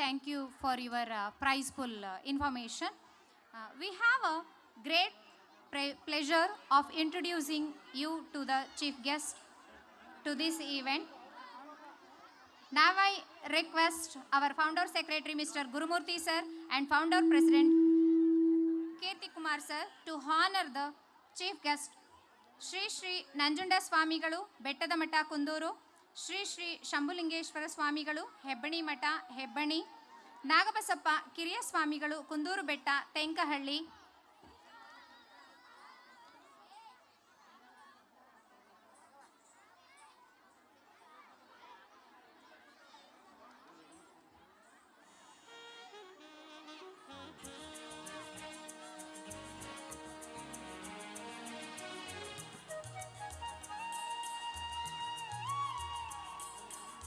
thank you for your prizeful information. We have a great pleasure of introducing you to the chief guest to this event. Now I request our founder secretary Mr. Gurumurthy sir and founder president Kirti Kumar sir to honor the chief guest Shri Shri Nanjunda ಸ್ವಾಮಿಗಳು ಬೆಟ್ಟದ ಮಠ ಕುಂದೂರು, ಶ್ರೀ ಶ್ರೀ ಶಂಭುಲಿಂಗೇಶ್ವರ ಸ್ವಾಮಿಗಳು ಹೆಬ್ಬಣಿ ಮಠ ಹೆಬ್ಬಣಿ, ನಾಗಬಸಪ್ಪ ಕಿರಿಯ ಸ್ವಾಮಿಗಳು ಕುಂದೂರು ಬೆಟ್ಟ ತೆಂಕಹಳ್ಳಿ,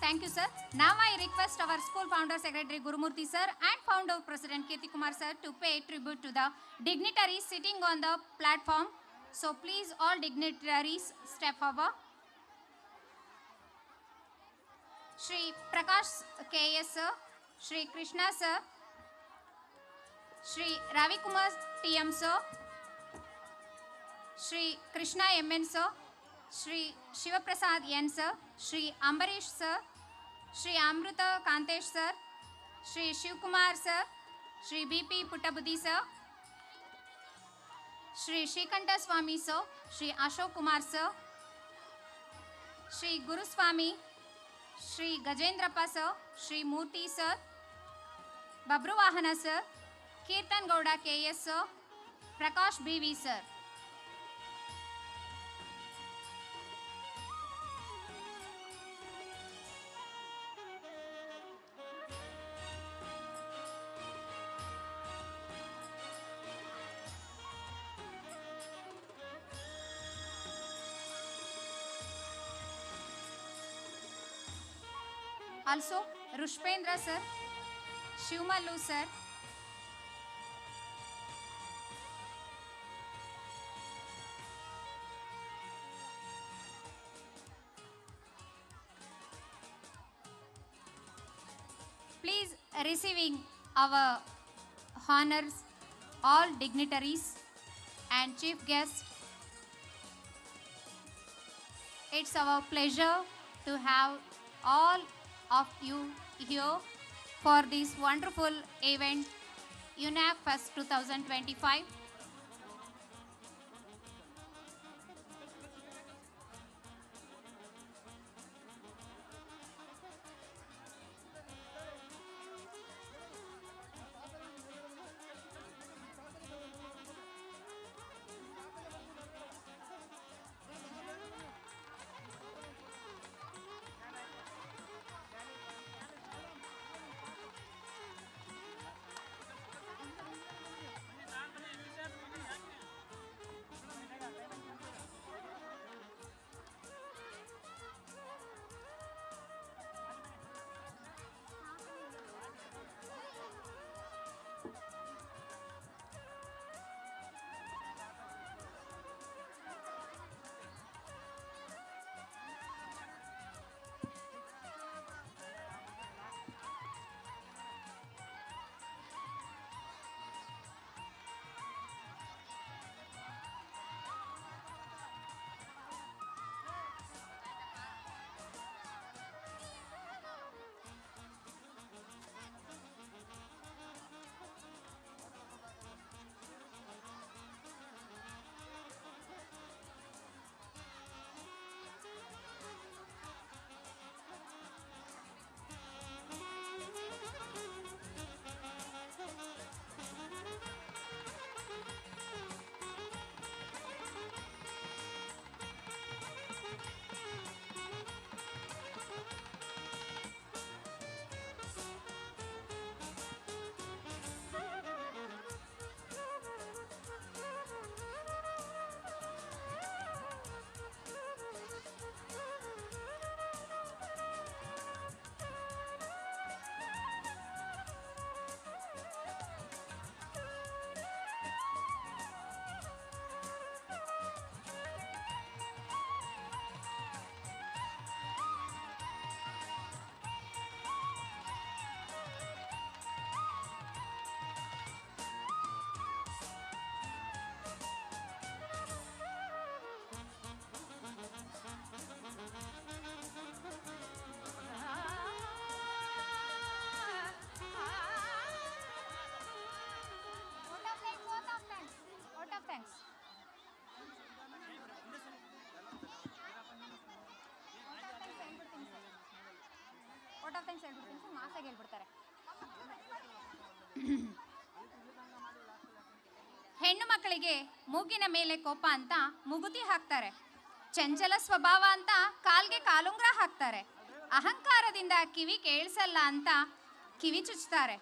Thank you, sir. Now I request our school founder secretary Gurumurthy sir and founder president Kirti Kumar sir to pay tribute to the dignitaries sitting on the platform. So please all dignitaries step forward. Shri Prakash KS sir, Shri Krishna sir, Shri Ravi Kumar TM sir, Shri Krishna MN sir, Shri Shivaprasad N sir, Shri Ambarish sir, Shri Amruta Kantesh sir, Shri Shivkumar sir, Shri BP Puttabudhi sir, Shri Shrikanta Swami sir, Shri Ashok Kumar sir, Shri Guru Swami, Shri Gajendrappa sir, Shri Murthy sir, Babru Vahana sir, Kirtan Gowda KS sir, Prakash BV sir. Also, Rushpendra sir, Shivmallu sir, please receiving our honors all dignitaries and chief guests. It's our pleasure to have all of you here for this wonderful event, UNAF Fest 2025. Thanks. Out of thanks ಹೇಳ್ಬಿಡ್ತೀನಿ sir, ಮಾಸಾಗಿ ಹೇಳ್ಬಿಡ್ತಾರೆ. ಹೆಣ್ಣು ಮಕ್ಕಳಿಗೆ ಮೂಗಿನ ಮೇಲೆ ಕೋಪ ಅಂತ ಮುಗುತಿ ಹಾಕ್ತಾರೆ, ಚಂಚಲ ಸ್ವಭಾವ ಅಂತ ಕಾಲ್ಗೆ ಕಾಲುಂಗ್ರ ಹಾಕ್ತಾರೆ, ಅಹಂಕಾರದಿಂದ ಕಿವಿ ಕೇಳಿಸಲ್ಲ ಅಂತ ಕಿವಿ ಚುಚ್ತಾರೆ,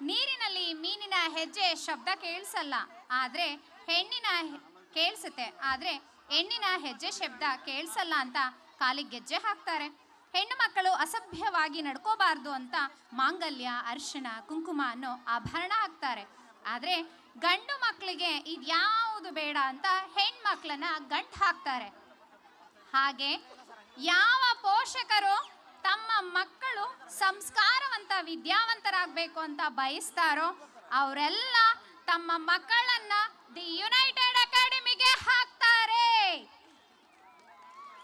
ನೀರಿನಲ್ಲಿ ಮೀನಿನ ಹೆಜ್ಜೆ ಶಬ್ದ ಕೇಳಿಸಲ್ಲ ಆದರೆ ಹೆಣ್ಣಿನ ಹೆಜ್ಜೆ ಶಬ್ದ ಕೇಳಿಸಲ್ಲ ಅಂತ ಕಾಲಿಗೆ ಗೆಜ್ಜೆ ಹಾಕ್ತಾರೆ. ಹೆಣ್ಣು ಮಕ್ಕಳು ಅಸಭ್ಯವಾಗಿ ನಡ್ಕೋಬಾರ್ದು ಅಂತ ಮಾಂಗಲ್ಯ, ಅರಿಶಿಣ, ಕುಂಕುಮ ಅನ್ನೋ ಆಭರಣ ಹಾಕ್ತಾರೆ. ಆದರೆ ಗಂಡು ಮಕ್ಕಳಿಗೆ ಇದ್ಯಾವುದು ಬೇಡ ಅಂತ ಹೆಣ್ಮಕ್ಳನ್ನ ಗಂಟು ಹಾಕ್ತಾರೆ. ಹಾಗೆ ಯಾವ ಪೋಷಕರು ತಮ್ಮ ಮಕ್ಕಳು ಸಂಸ್ಕಾರವಂತ ವಿದ್ಯಾವಂತರಾಗಬೇಕು ಅಂತ ಬಯಸ್ತಾರೋ ಅವರೆಲ್ಲ ತಮ್ಮ ಮಕ್ಕಳನ್ನ ದಿ ಯುನೈಟೆಡ್ ಅಕಾಡೆಮಿಗೆ ಹಾಕ್ತಾರೆ.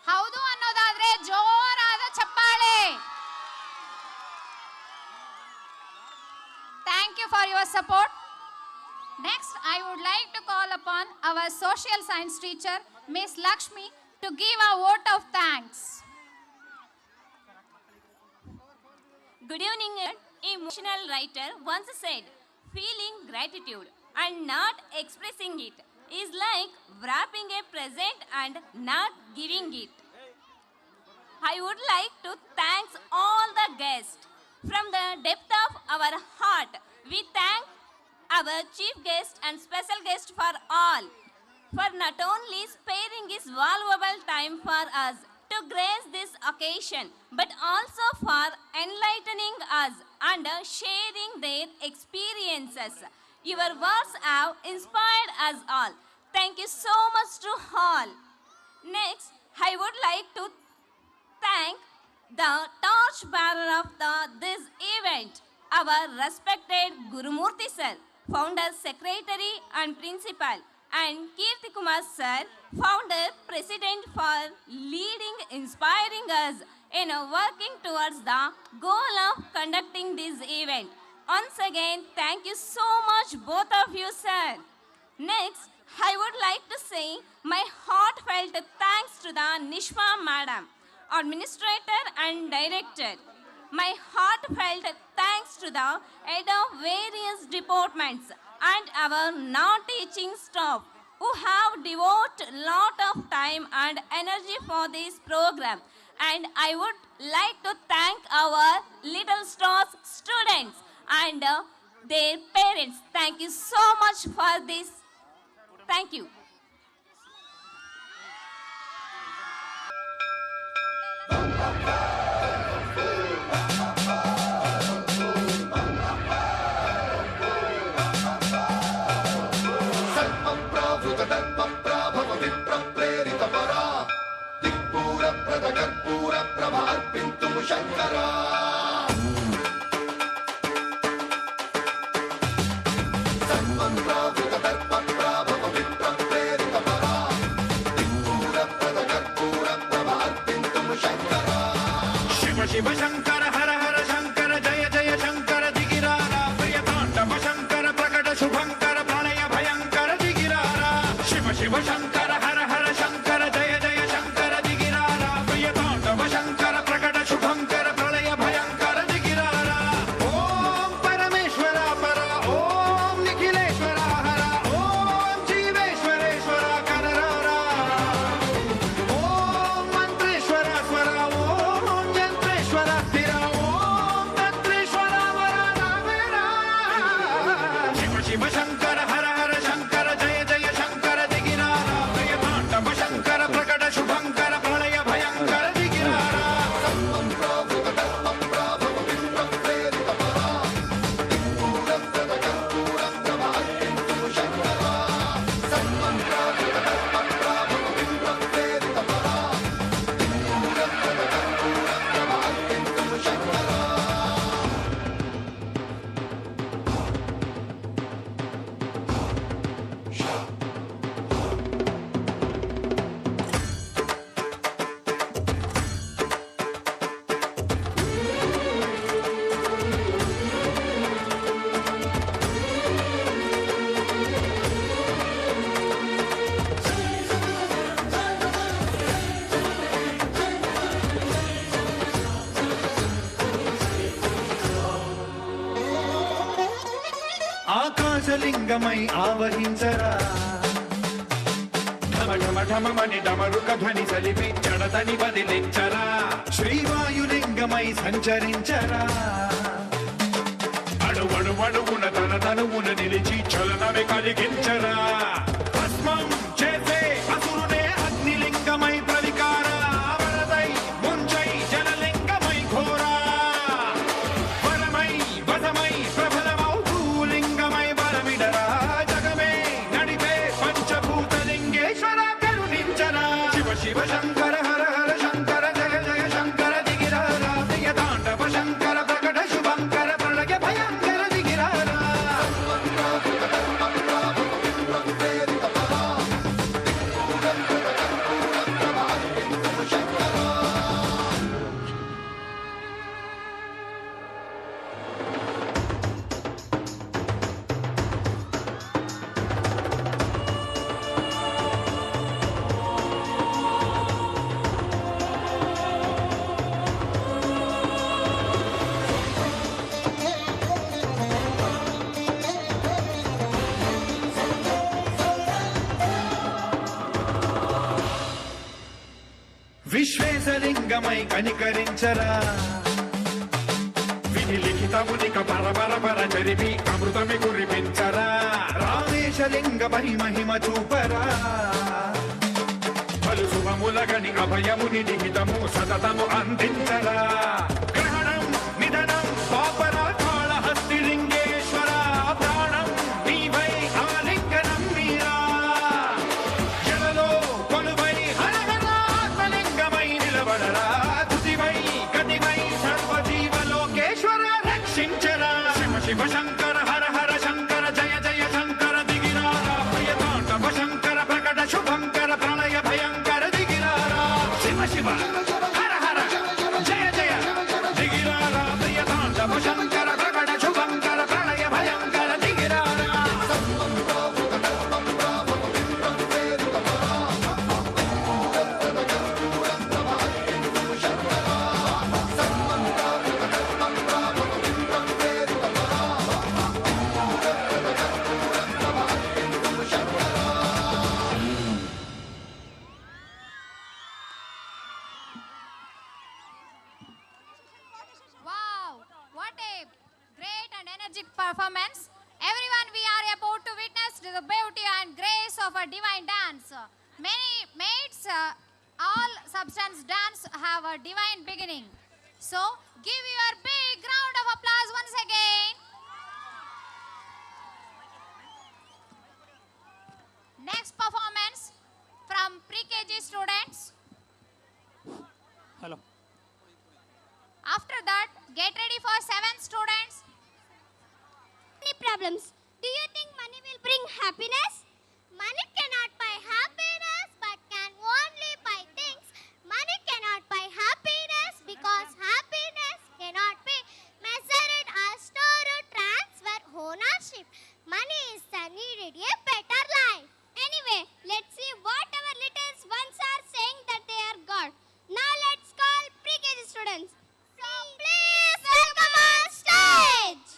ಹೌದು ಅನ್ನೋದಾದ್ರೆ ಜೋರಾದ ಚಪ್ಪಾಳೆ. Thank you for your support. Next, I would like to call upon our social science teacher, Miss Lakshmi, to give a vote of thanks. Good evening. Emotional writer once said, feeling gratitude and not expressing it is like wrapping a present and not giving it. I would like to thank all the guests. From the depth of our heart, we thank our chief guest and special guest for all, for not only sparing his valuable time for us to grace this occasion, but also for enlightening us and sharing their experiences. Your words have inspired us all. Thank you so much to all. Next, I would like to thank the torchbearer of this event, our respected Gurumurthy sir, founder, secretary and principal, and Kirti Kumar sir, founder, president, for leading, inspiring us in working towards the goal of conducting this event. Once again, thank you so much both of you sir. Next, I would like to say my heartfelt thanks to the Nishma madam, administrator and director. My heartfelt thanks to the head of various departments and our non-teaching staff who have devoted a lot of time and energy for this program. And I would like to thank our Little Stars students and their parents. Thank you so much for this. Thank you. Shiva Shankara Hara Hara Shankara ಜಯ ಜಯ ಶಂಕರ ದಿಗಿರಾರ ಪ್ರಿಯ ತಾಂಡವ ಶಂಕರ ಪ್ರಕಟ ಶುಭಂಕರ ಪ್ರಳಯ ಭಯಂಕರ ದಿಗಿರಾರ ಶಿವ ಶಿವ ಶಂಕರ ಹರ ಹರ ಶಂಕರ ಜಯ ಜಯ ಶಂಕರ ದಿಗಿರಾರ ಪ್ರಿಯ ತಾಂಡವ ಶಂಕರ ಪ್ರಕಟ ಶುಭಂಕರ ಪ್ರಳಯ ಭಯಂಕರ ದಿಗಿರಾರ ಓಂ ಪರಮೇಶ್ವರ ಪರ ಓಂ ನಿಖಿಲೇಶ್ವರ ಹರ ಓಂ ಜೀವೇಶ್ವರೇಶ್ವರ ಕರರಾರ ಓಂ ಮಂತ್ರೇಶ್ವರ ಸ್ವರ ಓಂ ಯಂತ್ರೇಶ್ವರ ಸ್ಥಿರ ಓಂ ತಂತ್ರೇಶ್ವರ ವರ ನಾವೇರ ಶಿವ ಶಿವ ಶಂಕರ ಹರ ಹರ ಶಂಕರ ಜಯ ಜಯ ಶಂಕರ ದಿಗಿರಾರ విశ్వేశలింగమై ఆవహించరా ఢమ ఢమ ఢమమని డమరుక ధ్వని సలిపి జడదని వదిలించరా శ్రీవాయులింగమై సంచరించరా అణువణువున తన తనువున నిలిచి చలనమే కలిగించరా భస్మం చేసే అసురునే అగ్నిలింగమై ప్రవికార వరదై ముంచై జలలింగమై ఘోరా వరమై వదమై ప్రబలమౌ భూలింగమై బలమిడరా జగమే నడిపే పంచభూతలింగేశ్వర కరుణించరా శివ శివ శంకర హర హర శంకర జయ జయ శంకర దిగిరారా ప్రియ తాండవ శంకర ప్రకట శుభంకర ప్రళయ భయంకర దిగిరారా విశ్వేశలింగమై కనికరించరా విధి లిఖితమునిక పరపర చరిపి అమృతమి కురిపించరా రామేశలింగమై మహిమ చూపరా పలు శుభములగని అభయముని నిహితము సతతము అందించరా గ్రహణం నిధనం పాపరా కాళహస్తి లింగేశ్వర ప్రాణం నీవై ఆలింగనం మీరా జలలో కొలువై హరహరాత్మలింగమై నిలబడరా తుదివై గతివై సర్వజీవలోకేశ్వర రక్షించరా శివ శివ శంకర హర హర శంకర జయ జయ శంకర దిగిరారా ప్రియ తాండవ శంకర ప్రకట శుభంకర ప్రళయ భయంకర దిగిరారా శివ శివ హర హర జయ జయ దిగిరారా ప్రియ తాండవ శంకర ప్రకట శుభంకర ప్రళయ భయంకర దిగిరారా Wow, what a great and energetic performance. Everyone, we are about to witness the beauty and grace of a divine dance. Many mates, all substance dance have a divine beginning. So, give your big round of applause once again. Next performance from pre-KG students. Hello. After that, get ready for 7 students. Any problems? Do you think money will bring happiness? Money cannot buy happiness, but can only buy things. Money cannot buy happiness because happiness cannot be measured as stored transfer ownership. Money is the needed a better life. Anyway, let's see what our little ones are saying that they are God. Now let's call pre-KG students. So please welcome on stage.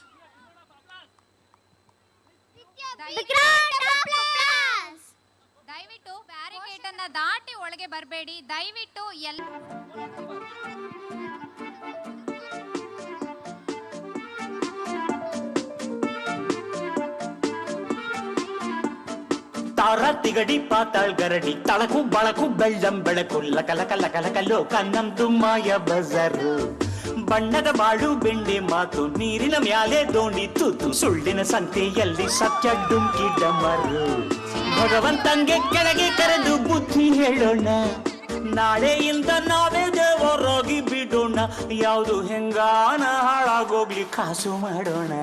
Big round of applause. ದಯವಿಟ್ಟು barricade ಅನ್ನ ದಾಟಿ ಒಳಗೆ ಬರಬೇಡಿ. ದಯವಿಟ್ಟು ಎಲ್ಲ ತಾರ ತಿಗಡಿ ಪಾತಾಳ್ ಗರಡಿ ತಳಕು ಬಳಕು ಬೆಳ್ಳಂ ಬೆಳಕು ಲಕಲಕ ಲಕಲಕ ಲೋಕನ್ನಂತು ಮಾಯ ಬಜಾರು ಬಣ್ಣದ ಬಾಳು ಬೆಂಡೆ ಮಾತು ನೀರಿನ ಮ್ಯಾಲೆ ದೋಣಿ ತೂತು ಸುಳ್ಳಿನ ಸಂತೆಯಲ್ಲಿ ಸತ್ಯ ಡುಂಕಿ ಡಮರು ಭಗವಂತಂಗೆ ಕೆಳಗೆ ಕರೆದು ಬುದ್ಧಿ ಹೇಳೋಣ ನಾಳೆಯಿಂದ ನಾವೇ ದೇವರಾಗಿ ಬಿಡೋಣ ಯಾವುದು ಹೆಂಗಾನ ಹಾಳಾಗೋಗ್ಲಿ ಕಾಸು ಮಾಡೋಣ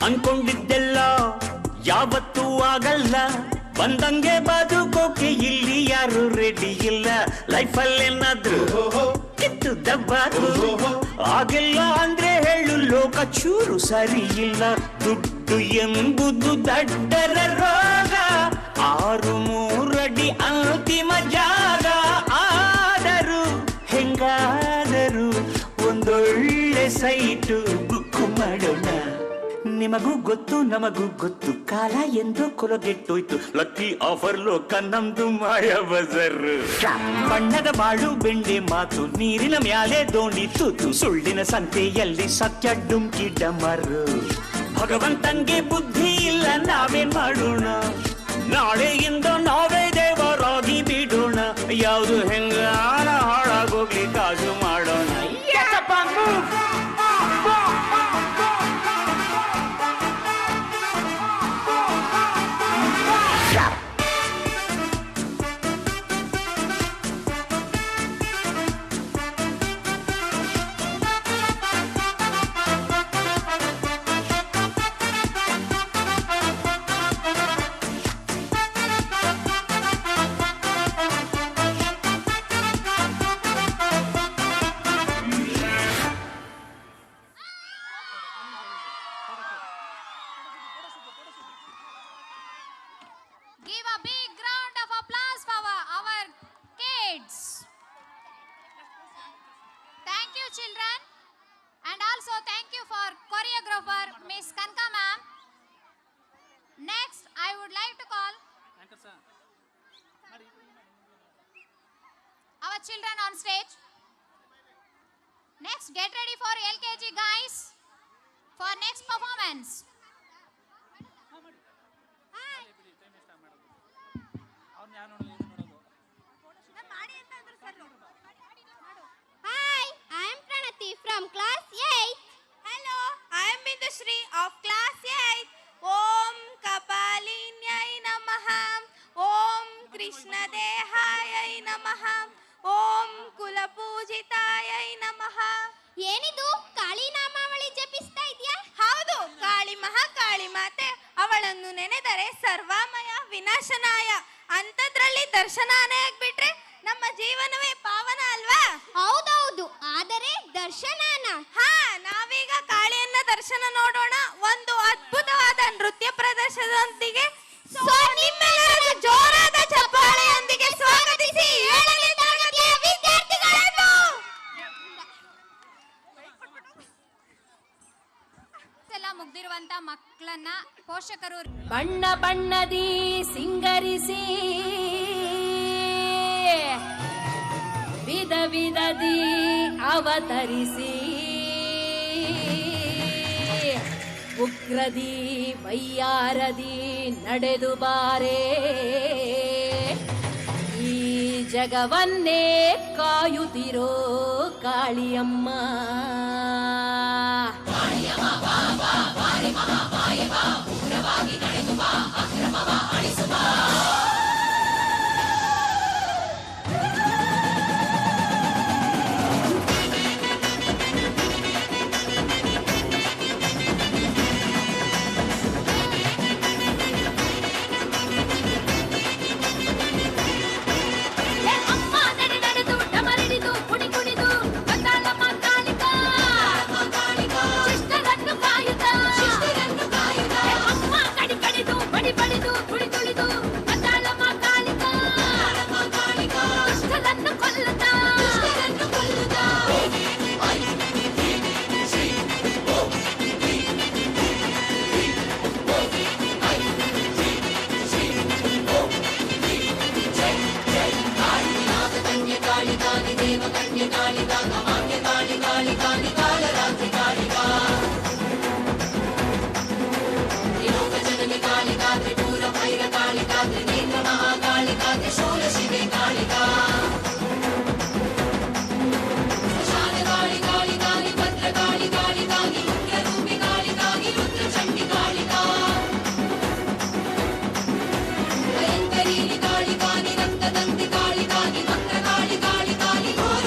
ಅನ್ಕೊಂಡಿದ್ದೆಲ್ಲ ಆಗಲ್ಲ, ಬಂದಂಗೆ ಬದುಕೋಕೆ ಇಲ್ಲಿ ಯಾರು ರೆಡಿ ಇಲ್ಲ. ಲೈಫಲ್ಲೇನಾದ್ರು ಕಿತ್ತು ದಬ್ಬಾದ್ರು ಆಗಿಲ್ಲ ಅಂದ್ರೆ ಹೇಳು, ಲೋಕ ಚೂರು ಸರಿ ಇಲ್ಲ. ದುಡ್ಡು ಎಂಬುದು ದಡ್ಡರ ರೋಗ, 6 ಅಡಿ ಅಂತಿಮ ಜಾಗ. ಆದರೂ ಹೆಂಗಾದರೂ ಒಂದೊಳ್ಳೆ ಸೈಟು ಬುಕ್ ಮಾಡೋಣ. ನಿಮಗೂ ಗೊತ್ತು ನಮಗೂ ಗೊತ್ತು, ಕಾಲ ಎಂದು ಕೊಲಗೆಟ್ಟೋಯ್ತು. ಲಕ್ಕಿ ಆಫರ್ ಲೋಕ ನಮ್ದು ಮಾಯ ಬಜಾರ್. ಬಣ್ಣದ ಬಾಳು ಬೆಂಡೆ ಮಾತು, ನೀರಿನ ಮ್ಯಾಲೆ ದೋಣಿ ತೂತು. ಸುಳ್ಳಿನ ಸಂತೆಯಲ್ಲಿ ಸತ್ಯ ಡುಮ್ಕಿ ಡಮರು. ಭಗವಂತಂಗೆ ಬುದ್ಧಿ ಇಲ್ಲ, ನಾವೇನ್ ಮಾಡೋಣ? ನಾಳೆಯಿಂದ ನಾವೇ ದೇವರಾಗಿ ಬಿಡೋಣ. ಯಾವುದು ಹೆಂಗಾರ ಹಾಳಾಗೋಗ್ಲಿ, ಕಾಜು ಮಾಡೋಣ. Give a big round of applause for our kids. Thank you, children. And also thank you for choreographer Miss Kanka ma'am. Next, I would like to call our children on stage. Next, get ready for LKG guys for next performance. Hi, I am Pranati from class 8. Hello, I am Bindushree of class 8. Om Kapalinyai Namaha. Om Krishna Dehayai Namaha. Om Kulapujitayai Namaha. ಏನಿದು ಕಾಳಿ ನಾಮಾವಳಿ ಜಪಿಸ್ತಾ ಇದೆಯಾ? ಹೌದು, ಕಾಳಿ ಮಹಾಕಾಳಿ ಮಾತೆ, ಅವಳನ್ನು ನೆನೆದರೆ ಸರ್ವಾಮಯ ವಿನಾಶನಾಯ. ಅಂಥದ್ರಲ್ಲಿ ದರ್ಶನಾನೇ ಆಗ್ಬಿಟ್ರೆ ನಮ್ಮ ಜೀವನವೇ ಪಾವನ ಅಲ್ವಾ? ಹೌದೌದು, ಆದರೆ ದರ್ಶನಾನ. ಹಾ, ನಾವೀಗ ಕಾಳಿಯನ್ನ ದರ್ಶನ ನೋಡೋಣ. ಒಂದು ಅದ್ಭುತವಾದ ನೃತ್ಯ ಪ್ರದರ್ಶನದೊಂದಿಗೆ. ಸೊ ನಿಮ್ಮೆಲ್ಲರ ಜೋರಾದ ಚಪ್ಪಾಳೆಯೊಂದಿಗೆ ಸ್ವಾಗತಿಸಿ 7ನೇ ತರಗತಿಯ ವಿದ್ಯಾರ್ಥಿಗಳನ್ನು. ಎಲ್ಲ ಮುಗ್ದಿರುವಂತ ಮಕ್ಕಳನ್ನ ಪೋಷಕರು ಬಣ್ಣ ಬಣ್ಣದಿ ಸಿಂಗರಿಸಿ, ವಿಧ ವಿಧದಿ ಅವತರಿಸಿ, ಉಗ್ರದಿ ವೈಯಾರದಿ ನಡೆದು ಬಾರೆ, ಈ ಜಗವನ್ನೇ ಕಾಯುತ್ತಿರೋ ಕಾಳಿಯಮ್ಮ. ಭಯಂಕರಿ ಕಾಳಿ ಕಾಳಿ ರಕ್ತದಂತೆ ಕಾಳಿ ಕಾಳಿ ಮಂತ್ರ ಕಾಳಿ ಕಾಳಿ ಕಾಳಿ ಘೋರ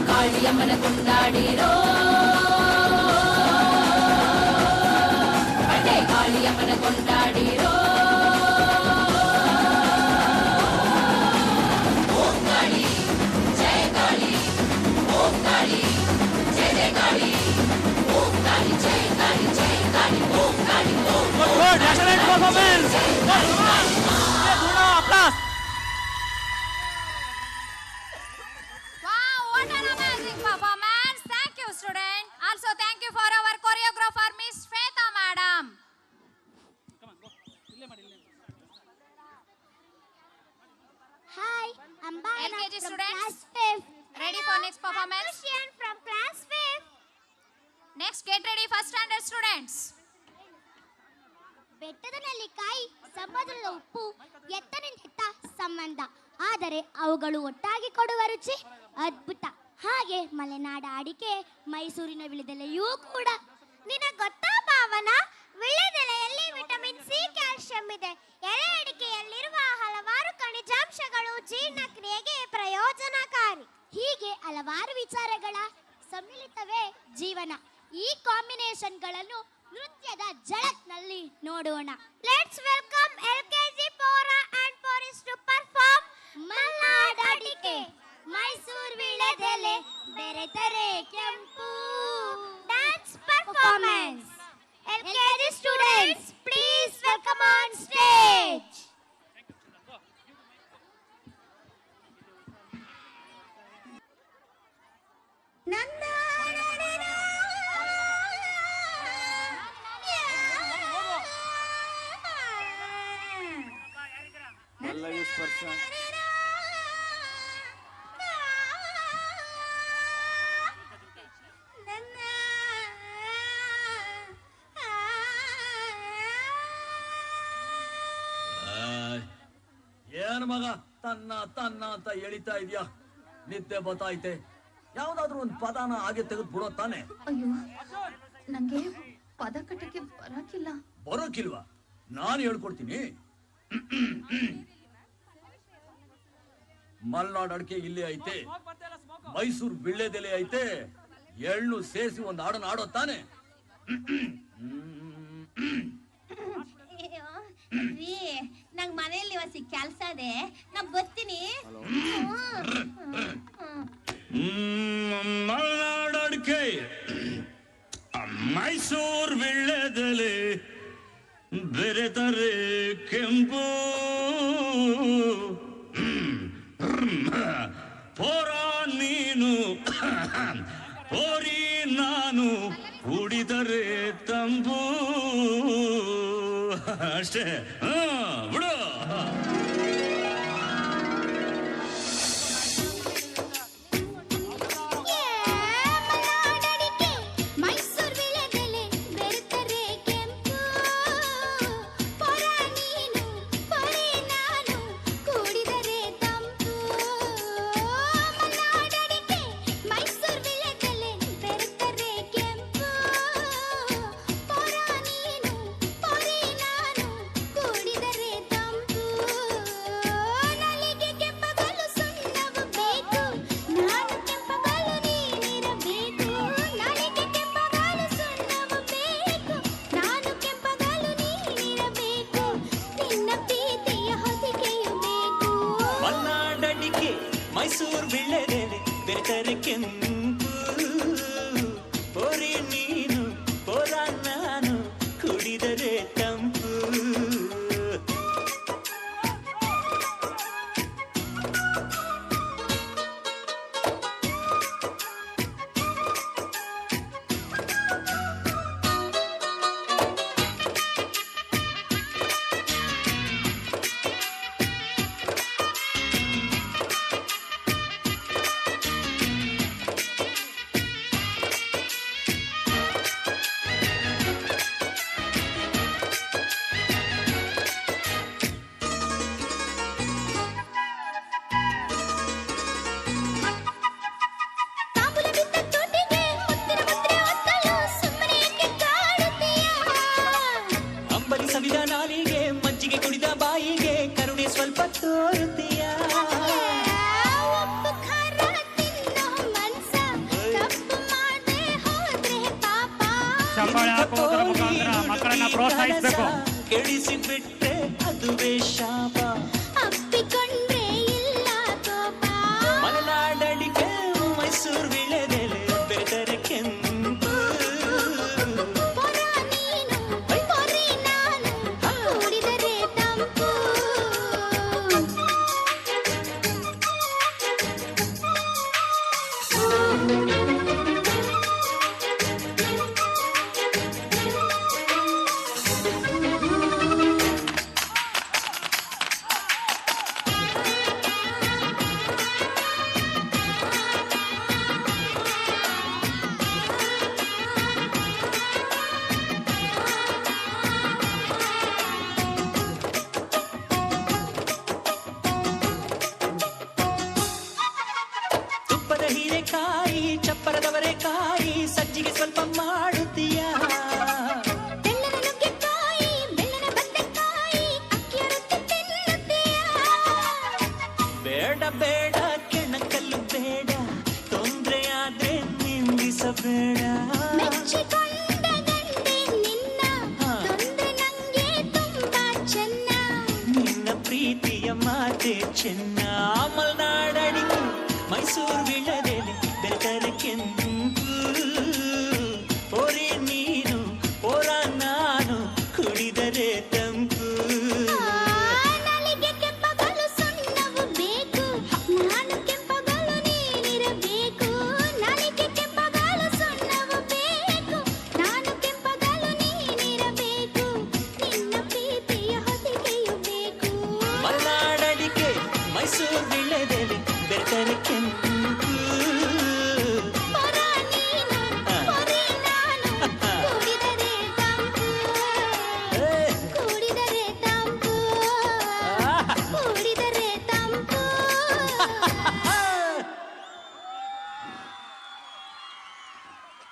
ಕಾಳಿಯಮ್ಮನ ಕೊಂಡಾಡಿರೋ ಬಟ್ಟೆ ಕಾಳಿಯಮ್ಮನ ಕೊಂಡಾಡಿರೋ ಓಂ ಕಾಳಿ ಜಯ ಕಾಳಿ ಓಂ ಕಾಳಿ ಜಯ ಜಯ ಕಾಳಿ ಓಂ ಕಾಳಿ ಜಯ ಕಾಳಿ ಜಯ ಕಾಳಿ ಓಂ ಕಾಳಿ ಓಂ Good, excellent performance. Wow, what an amazing performance. Thank you, student. Also, thank you for our choreographer, Miss Shweta Madam. Hi, I'm Bhavana LKG from students, class 5th. ready for next performance? I'm Christian from class 5th. Next, get ready for standard students. ಬೆಟ್ಟದ ನೆಲ್ಲಿಕಾಯಿ, ಸಮುದ್ರದ ಉಪ್ಪು, ಎತ್ತನಿಂದ ಸಂಬಂಧ, ಆದರೆ ಅವುಗಳು ಒಟ್ಟಾಗಿ ಕೊಡುವ ರುಚಿ ಅದ್ಭುತ. ಹಾಗೆ ಮಲೆನಾಡ ಅಡಿಕೆ, ಮೈಸೂರಿನ ವಿಳೆದೆಲೆಯೂ ಕೂಡ. ನಿನಗೆ ಗೊತ್ತಾ ಭಾವನಾ, ವಿಳೆದೆಲೆಯಲ್ಲಿ ವಿಟಮಿನ್ ಸಿ, ಕ್ಯಾಲ್ಸಿಯಂ ಇದೆ. ಎಲೆ ಅಡಿಕೆಯಲ್ಲಿರುವ ಹಲವಾರು ಖನಿಜಾಂಶಗಳು ಜೀರ್ಣಕ್ರಿಯೆಗೆ ಪ್ರಯೋಜನಕಾರಿ. ಹೀಗೆ ಹಲವಾರು ವಿಚಾರಗಳ ಸಮ್ಮಿಳಿತವೇ ಜೀವನ. ಈ ಕಾಂಬಿನೇಷನ್ಗಳನ್ನು ನೃತ್ಯದ ಜಳಕ್ನಲ್ಲಿ ನೋಡೋಣ. ಲೆಟ್ಸ್ ವೆಲ್ಕಮ್ ಎಲ್ಕೆಜಿ ಪೋರಾ ಅಂಡ್ ಪೋರಿಸ್ ಟು ಪರ್ಫಾರ್ಮ್ ಮಲ್ನಾಡ ಅಡಿಕೆ, ಮೈಸೂರು ವಿಳೆದೆಲೆ, ಬೆರೆತರೆ ಕೆಂಪು dance performance. LKG students, please welcome on stage. ಏನ್ ಮಗ ತನ್ನ ತನ್ನ ಅಂತ ಎಳಿತಾ ಇದೀಯಾ? ನಿದ್ದೆ ಬತ್ತಾಯ್ತೆ. ಯಾವ್ದಾದ್ರು ಒಂದು ಪದಾನ ಹಾಗೆ ತೆಗೆದು ಬಿಡೋ ತಾನೆ. ಅಯ್ಯೋ, ನಂಗೆ ಪದ ಕಟ್ಟಕ್ಕೆ ಬರಕಿಲ್ಲ. ಬರೋಕಿಲ್ವಾ? ನಾನು ಹೇಳ್ಕೊಡ್ತೀನಿ. ಮಲ್ನಾಡ್ ಅಡಿಕೆ ಇಲ್ಲೇ ಐತೆ, ಮೈಸೂರು ವಿಳ್ಳೆದೆಲೆ ಐತೆ, ಎಳ್ಳು ಸೇರಿಸಿ ಒಂದು ಹಾಡನ್ನ ಆಡೋ ತಾನೆ. ನಂಗ್ ಮನೆಯಲ್ಲಿ ಹೊಸಿ ಕೆಲ್ಸ ಇದೆ, ನಾ ಬರ್ತೀನಿ. ಮಲ್ನಾಡ್ ಅಡಿಕೆ, ಮೈಸೂರು ವಿಳ್ಳೆದೆಲೆ, ಬೆರೆತರೆ ಕೆಂಪು ಪೋರ ನೀನು ಪೋರಿ ನಾನು ಕುಡಿದರೆ ತಂಬು. ಅಷ್ಟೇ, ಬಿಡು. ಮೈಸೂರು ವಿಳ್ಳೆದೆಲೆ, ಬೆರೆತರೆ ಕೆಂಪು ಪೋರಿ ನೀನು ಪೋರ ನಾನು ಕುಡಿದರೆ ತಂಪು. ಸ್ವಲ್ಪ ತೋರುತ್ತೀಯ ಉಪ್ಪು ಖಾರ ತಿನ್ನೋ ಮನ್ಸ ತಪ್ಪು ಮಾಡದೆ ಹೋದ್ರೆ ಪಾಪ ಚಪ್ಪಾಳೆ ಹಾಕುವುದರ ಮುಖಾಂತರ ಮಕ್ಕಳನ್ನ ಪ್ರೋತ್ಸಾಹಿಸಬೇಕು. ಕೆಡಿಸಿ ಬಿಟ್ರೆ ಅದುವೇ ಶಾಪ. ಅಪ್ಪಿಕೊಂಡ್ರೆ ಇಲ್ಲ ಕೋಪ. ಮಲೆನಾಡಡಿಕೆ ಮೈಸೂರು ವಿಳೆದೆಲೆ ಬೆರೆತರೆ ಕೆಂಪು. ಪೊರ ನೀನು ಪೊರೆ ನಾನು ಕೂಡಿದರೆ ತಂಪು. ತುಪ್ಪದ ಹೀರೆಕಾಯಿ ಚಪ್ಪರದವರೆಕಾಯಿ ಸಜ್ಜಿಗೆ ಸ್ವಲ್ಪ ಮಾಡುತ್ತೀಯ ಬೆಳ್ಳನ ನುಗ್ಗೆಕಾಯಿ ಬೆಳ್ಳನ ಬದನೆಕಾಯಿ ಅಕ್ಕಿಯ ರೊಟ್ಟಿ ತಿನ್ನುತ್ತೀಯ. ಬೇಡ ಬೇಡ ಕೆಣಕಲ್ಲು ಬೇಡ ತೊಂದ್ರೆ ಆದ್ರೆ ನಿಂದಿಸಬೇಡ ಮೆಚ್ಚಿಕೊಂಡ ಗಂಡೆ ನಿನ್ನ ತೊಂದ್ರೆ ನಂಗೆ ತುಂಬಾ ಚೆನ್ನ. ನಿನ್ನ ಪ್ರೀತಿಯ ಮಾತೆ ಚೆನ್ನ ಮಲೆನಾಡಡಿಕೆ ಮೈಸೂರು ವಿಳದೆಲೆ ಬೆರೆತರೆ ಕೆಂಪು. ಓರೆ ನೀನು ಓರ ನಾನು ಕುಡಿದರೆ ತಂಪು. ನಾಲಿಗೆ ಕೆಂಪಗಲು ಸುಣ್ಣವು ಬೇಕು ನಾನು ಕೆಂಪಗಲು ನೀನಿರಬೇಕು. ನಾಲಿಗೆ ಕೆಂಪಗಲು ಸುಣ್ಣವು ಬೇಕು ನಾನು ಕೆಂಪಗಲು ನೀನಿರಬೇಕು. ನಿನ್ನ ಪ್ರೀತಿಯ ಹೊದಿಕೆಯು ಬೇಕು. ಮಲೆನಾಡಡಿಕೆ ಮೈಸೂರು ವಿಳೆದೆಲೆ ಬೆರೆತರೆ ಕೆಂಪು. ಪೊರ ನೀನು ಪೊರೆ ನಾನು ಕೂಡಿದರೆ ತಂಪು. ಕೂಡಿದರೆ ತಂಪು. ಕೂಡಿದರೆ ತಂಪು.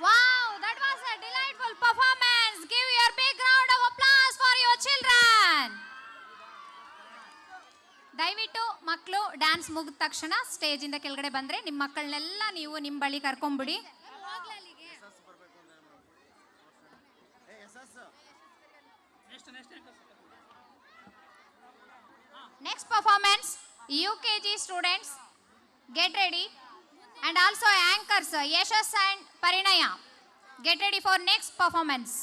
Wow, that was a delightful performance. Give your big round of applause for your children. ದಯವಿಟ್ಟು ಮಕ್ಕಳು ಡ್ಯಾನ್ಸ್ ಮುಗಿದ ತಕ್ಷಣ ಸ್ಟೇಜ್ ಇಂದ ಕೆಳಗಡೆ ಬಂದ್ರೆ ನಿಮ್ಮ ಮಕ್ಕಳನ್ನೆಲ್ಲ ನೀವು ನಿಮ್ಮ ಬಳಿ ಕರ್ಕೊಂಡ್ಬಿಡಿ. Next performance, UKG students, get ready, and also anchors Yashas and Parinaya, get ready for next performance.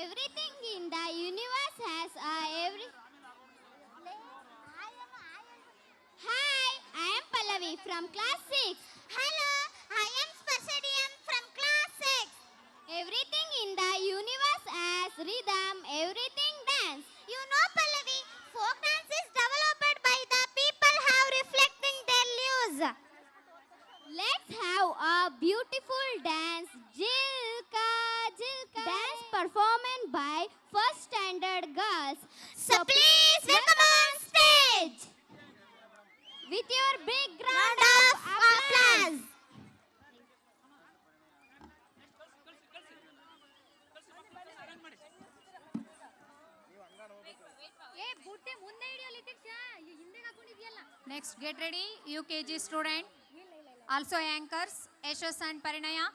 Everything in the universe has every. Hi, I am Pallavi from class 6. Hello, I am Spashadiam from class 6. Everything in the universe has rhythm, everything dance. You know Pallavi, folk dance is developed by the people have reflecting their lives. Let's have a beautiful dance, Jilka Jilka. Dance performed by first standard girls. So please welcome on stage with your big round of applause. Next, get ready, UKG student, also anchors Yashas and Parinaya.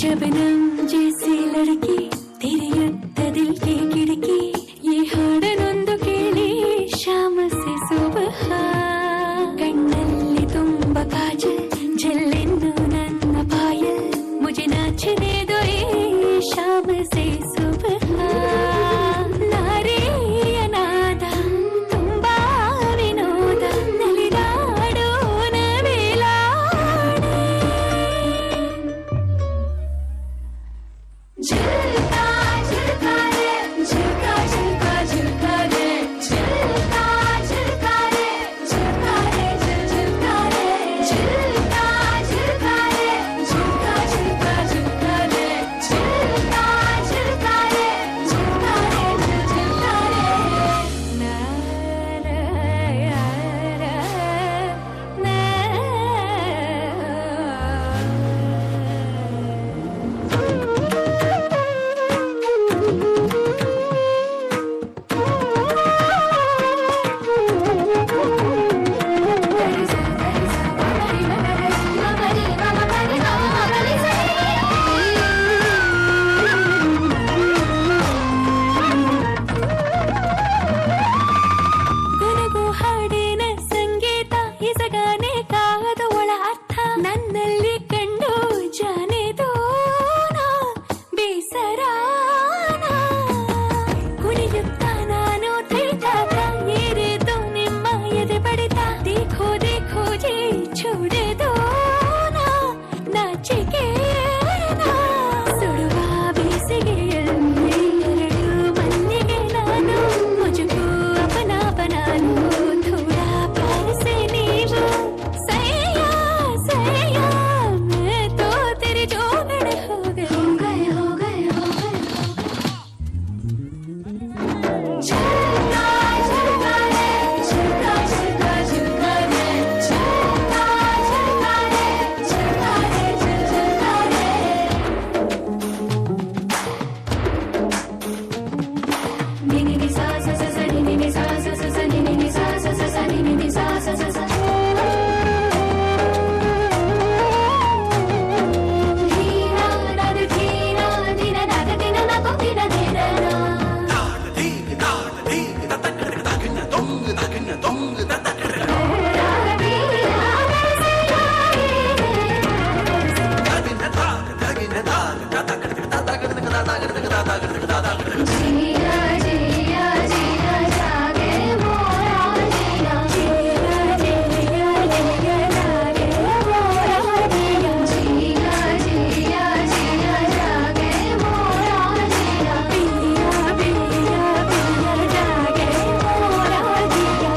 Shabnam जैसी लड़की तेरे अत्त दिल की खिड़की ये हाडनೊಂದು ಕೇಳಿ ಶಾಮ से सुबह कಣ್ಣಲ್ಲಿ ತುಂಬ ಕಾಜಲ್ ಜಲ್ಲೆನ್ನು ನನ್ನ ಪಾಯಲ್ मुझे नाचने दो ये शाम से सुबह नारिಯ ನಾದ ತುಂಬಾ ವಿನೋದ ನಲಿದಾಡೋಣ ವೇಲಾಡೆ झुलका झुलका रे झुलका झुलका झुलका रे झुलका झुलका रे झुलका रे झुलका रे झुलका झुलका रे झुलका झुलका झुलका रे झुलका झुलका रे झुलका रे झुलका रे ना रा ना ಗುನಗು ಹಾಡಿನ ಸಂಗೀತ ಇಸಗಾನೆ ಕಾದ ಒಳ ಅರ್ಥ ನನ್ನಲ್ಲಿ ಕಂಡು ಜಾನೆದೋನ ಬೇಸರಾನ ಕುಣಿಯುತ್ತ ನಾನು ತೈತಾತ ಏರಿತು ನಿಮ್ಮ ಎದೆ ಬಡಿತ देखो देखो जी छोड़ेದೋನ ನಾಚಿಕೆನ ಸುಡುವ ಬೇಸಿಗೆಯಲ್ಲಿ ಎರಡು ಮಲ್ಲಿಗೆ ನಾನು मुझको अपना बना लो थोड़ा प्यार से नीवो सैया सैया मैं तो तेरे जोगड़ हो गए हो गए हो गए हो गए झुलका झुलका रे झुलका झुलका झुलका रे झुलका झुलका रे झुलका रे झुलका रे ni ni ni sa sa sa sa ni ni ni sa sa sa sa ni ni ni sa sa sa sa ni ni ni sa sa sa sa Dhina नाद धीना धीना नाद धीना ना को धीना धीना ना जिया जिया जिया जागे मोरा जिया जिया जिया जिया जागे मोरा जिया जिया जिया जिया जागे मोरा जिया पिया पिया पिया जागे मोरा जिया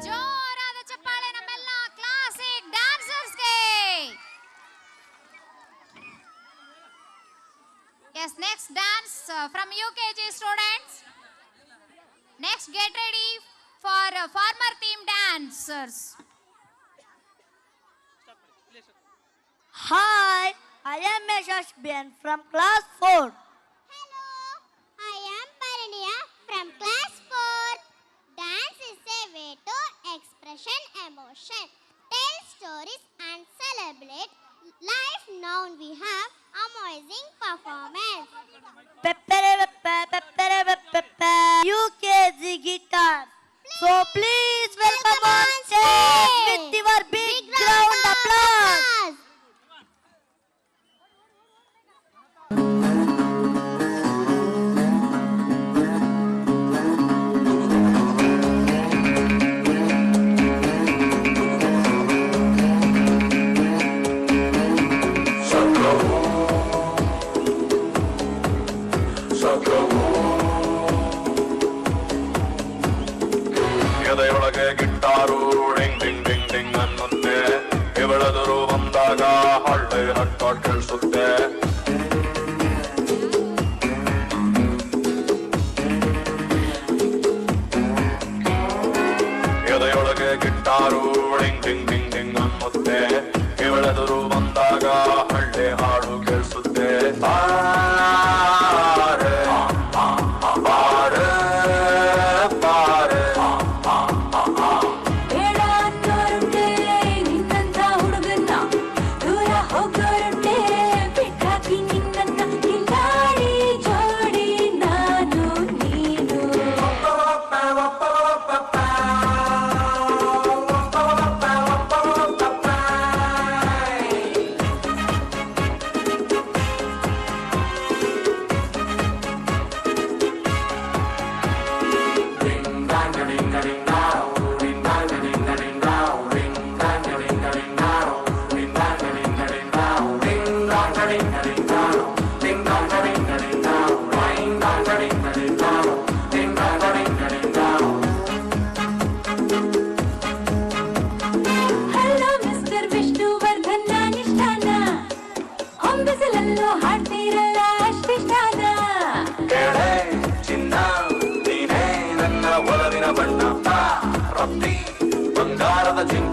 ಜೋರಾದ ಚಪ್ಪಾಳೆ ನಮ್ಮೆಲ್ಲ classic ಡ್ಯಾನ್ಸರ್ಸ್ಗೆ. Yes, next dance from UKG students. Next, get ready for farmer team dancers. Hi, I am Yashasbian from class 4. Hello, I am Pariniya from class 4. Dance is a way to expression emotion, tell stories and celebrate life. Now we have amazing performance. UKG guitar. So please welcome on stage with your big round applause. ಎದೆಯೊಳಗೆ guitar ding ding ding ding ಅನ್ನೋ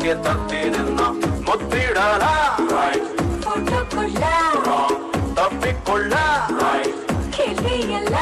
ಮನೆಗೆ ತರ್ತೀನನ್ನ ಮುತ್ತಿಡಲ photo ಕೊಡ್ಲ ತಪ್ಪಿಕೊಳ್ಳ ಕೆಲಿಯಲ್ಲ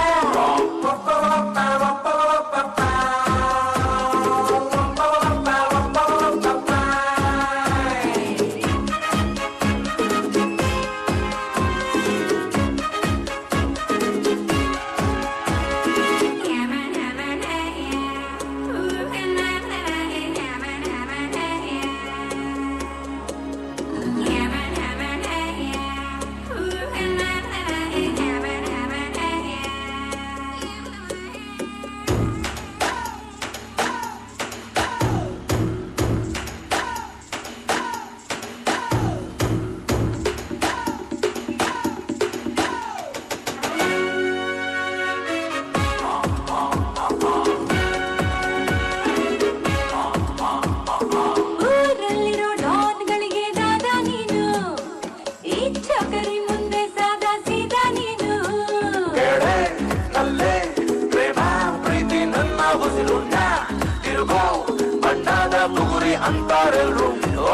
ಅಂತಾರೆಲ್ರು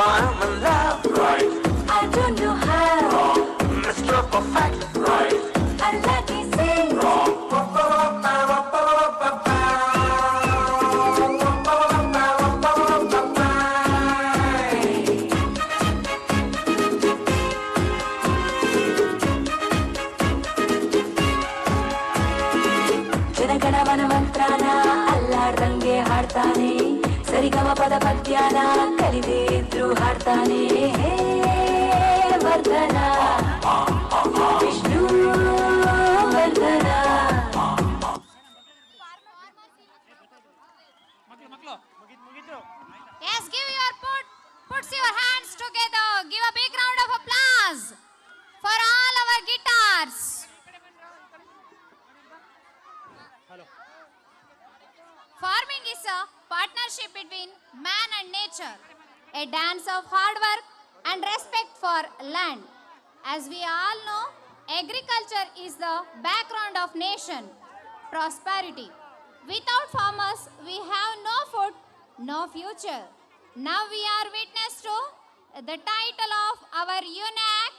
I'm in love, right? I don't know how. Mr. Perfect, right? I like it, say. Janaganamana ಮಂತ್ರನ ಅಲ್ಲಾಡ್ದಂಗೆ ಹಾಡ್ತಾನೆ ಸರಿಗಮ ಪದ ಪದ್ಯಾನ ಕಲಿದೇ ಇದ್ರು ಹಾಡ್ತಾನೆ ಹೇ ವರ್ಧನ ವಿಷ್ಣು ವರ್ಧನ Yes, puts your hands together. Give a big round of applause for all our guitars. Farming is a partnership between man and nature, a dance of hard work and respect for land. As we all know, agriculture is the background of nation prosperity. Without farmers, we have no food, no future. Now we are witness to the title of our UNAC.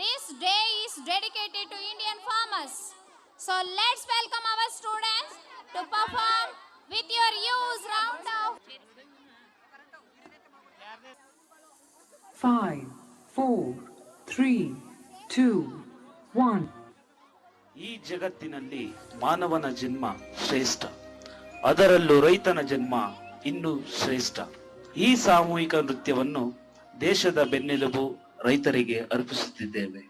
This day is dedicated to Indian farmers. So let's welcome our students to perform with your use round of 5, 4, 3, 2, 1. ಈ ಜಗತ್ತಿನಲ್ಲಿ ಮಾನವನ ಜನ್ಮ ಶ್ರೇಷ್ಠ, ಅದರಲ್ಲೂ ರೈತನ ಜನ್ಮ ಇನ್ನೂ ಶ್ರೇಷ್ಠ. ಈ ಸಾಮೂಹಿಕ ನೃತ್ಯವನ್ನು ದೇಶದ ಬೆನ್ನೆಲುಬು ರೈತರಿಗೆ ಅರ್ಪಿಸುತ್ತಿದ್ದೇವೆ.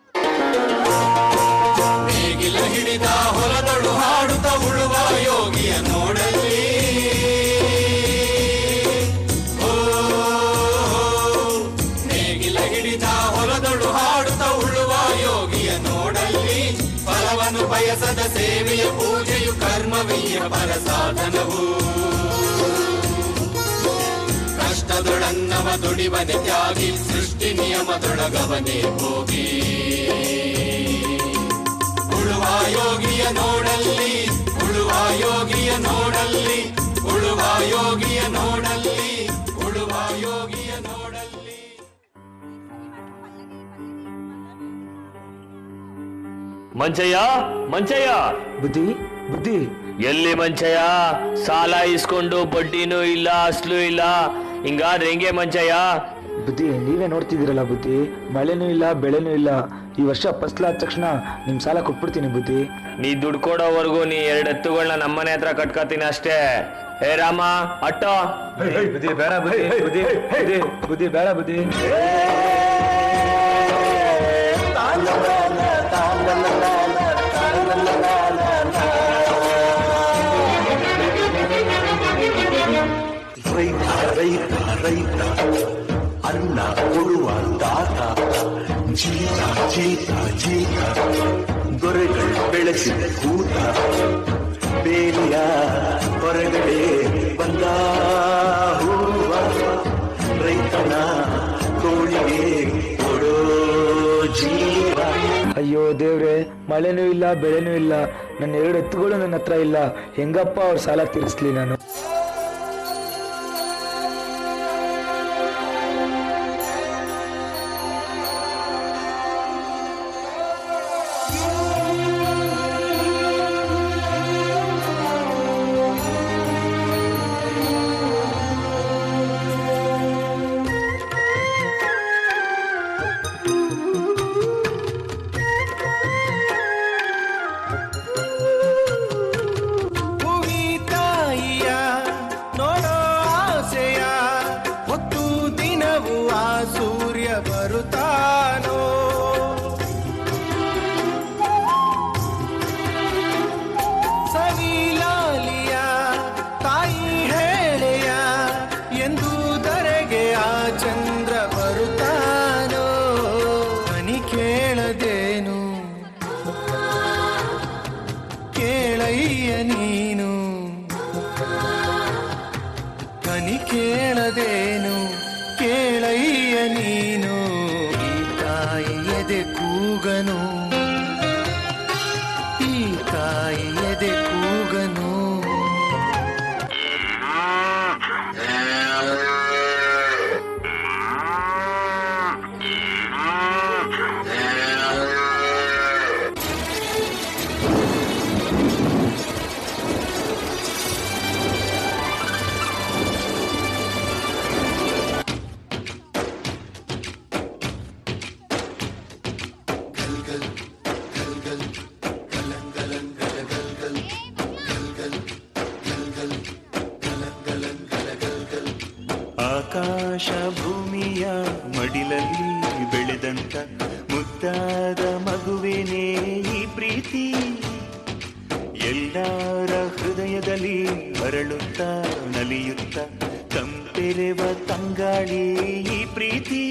ನೇಗಿಲ ಹಿಡಿದ ಹೊಲದಳು ಹಾಡುತ್ತ ಉಳುವ ಯೋಗಿಯ ನೋಡಲ್ಲಿ ನೇಗಿಲ ಹಿಡಿದ ಹೊಲದಳು ಹಾಡುತ್ತ ಉಳುವ ಯೋಗಿಯ ನೋಡಲ್ಲಿ ಫಲವನ್ನು ಬಯಸದ ಸೇವೆಯ ಪೂಜೆಯು ಕರ್ಮವೀಯ ಪರ ಸಾಧನವು ಕಷ್ಟದೊಳನ್ನವ ದುಡಿವನೆ ತ್ಯಾಗಿ ಸೃಷ್ಟಿ ನಿಯಮದೊಳಗವನೇ ಹೋಗಿ ಉಳುವ ಯೋಗಿಯ ನೋಡಲ್ಲಿ ಉಳುವ ಯೋಗಿಯ ನೋಡಲ್ಲಿ ಉಳುವ ಯೋಗಿಯ ನೋಡಲ್ಲಿ ಉಳುವ ಯೋಗಿಯ ನೋಡಲ್ಲಿ. ಮಂಚಯ್ಯ ಮಂಚಯ್ಯ ಬುದ್ಧಿ ಬುದ್ಧಿ ಎಲ್ಲಿ ಮಂಚಯ್ಯ? ಸಾಲ ಇಸ್ಕೊಂಡು ಬಡ್ಡಿನೂ ಇಲ್ಲ ಅಸ್ಲು ಇಲ್ಲ, ಹಿಂಗಾದ್ರೆ ಹೆಂಗೆ ಮಂಚಯ್ಯ? ಬುದ್ಧಿ ನೀವೇ ನೋಡ್ತಿದ್ದೀರಲ್ಲ ಬುದ್ಧಿ, ಮಳೆನೂ ಇಲ್ಲ ಬೆಳೆನೂ ಇಲ್ಲ. ಈ ವರ್ಷ ಫಸ್ಲಾದ ತಕ್ಷಣ ನಿಮ್ ಸಾಲ ಕೊಟ್ಬಿಡ್ತೀನಿ ಬುದ್ಧಿ. ನೀ ದುಡ್ಡು ಕೊಡೋವರೆಗೂ ನೀ 2 ಎತ್ತುಗಳನ್ನ ನಮ್ಮನೆ ಹತ್ರ ಕಟ್ಕೋತೀನಿ ಅಷ್ಟೇ. ಹೇ ರಾಮ ಅಟ್ಟೋ. ಬುದ್ಧಿ ಬೇಡ ಬುದ್ಧಿ, ಬುದ್ಧಿ ಬುದ್ಧಿ ಬೇಡ ಬುದ್ಧಿ. ರೈತ ರೈತ ರೈತ ಅನ್ನ ಕೊಡುವ ದಾತ, ಜೀತ ಜೀತ ಜೀತ ದೊರೆಗಳು ಬೆಳೆಸಿದ ಕೂತ, ಬೇಲಿಯ ಹೊರಗಡೆ ಬಂದ ಹೂವ, ರೈತನ ತೋಳಿಗೆ ಕೊಡೋ ಜೀವ. ಅಯ್ಯೋ ದೇವ್ರೆ, ಮಳೆನೂ ಇಲ್ಲ ಬೆಳೆನೂ ಇಲ್ಲ, ನನ್ನ 2 ಎತ್ತುಗಳು ನನ್ನ ಹತ್ರ ಇಲ್ಲ. ಹೆಂಗಪ್ಪ ಅವ್ರ ಸಾಲ ತೀರಿಸ್ಲಿ ನಾನು? ಸೂರ್ಯ ಬರುತ್ತಾನೋ ಸವಿಲಾಲಿಯ ತಾಯಿ ಹೇಳೆಯ ಎಂದು ಧರೆಗೆ ಆ ಚಂದ್ರ ಬರುತ್ತಾನೋ ಕನಿ ಕೇಳದೇನು ಕೇಳಯ್ಯ ನೀನು ಕನಿ ಕೇಳದೇನು ಕೇಳಯ್ಯ ನೀನು ಈ ತಾಯಿ ಎದೆ ಕೂಗನು ಈ ತಾಯಿ ಎದೆ ಕೂಗನು ಆಕಾಶ ಭೂಮಿಯ ಮಡಿಲಲ್ಲಿ ಬೆಳೆದಂತ ಮುದ್ದಾದ ಮಗುವೇನೇ ಈ ಪ್ರೀತಿ ಎಲ್ಲರ ಹೃದಯದಲ್ಲಿ ಅರಳುತ್ತಾ ನಲಿಯುತ್ತ ತಂಪೆರೆವ ತಂಗಾಳಿ ಈ ಪ್ರೀತಿ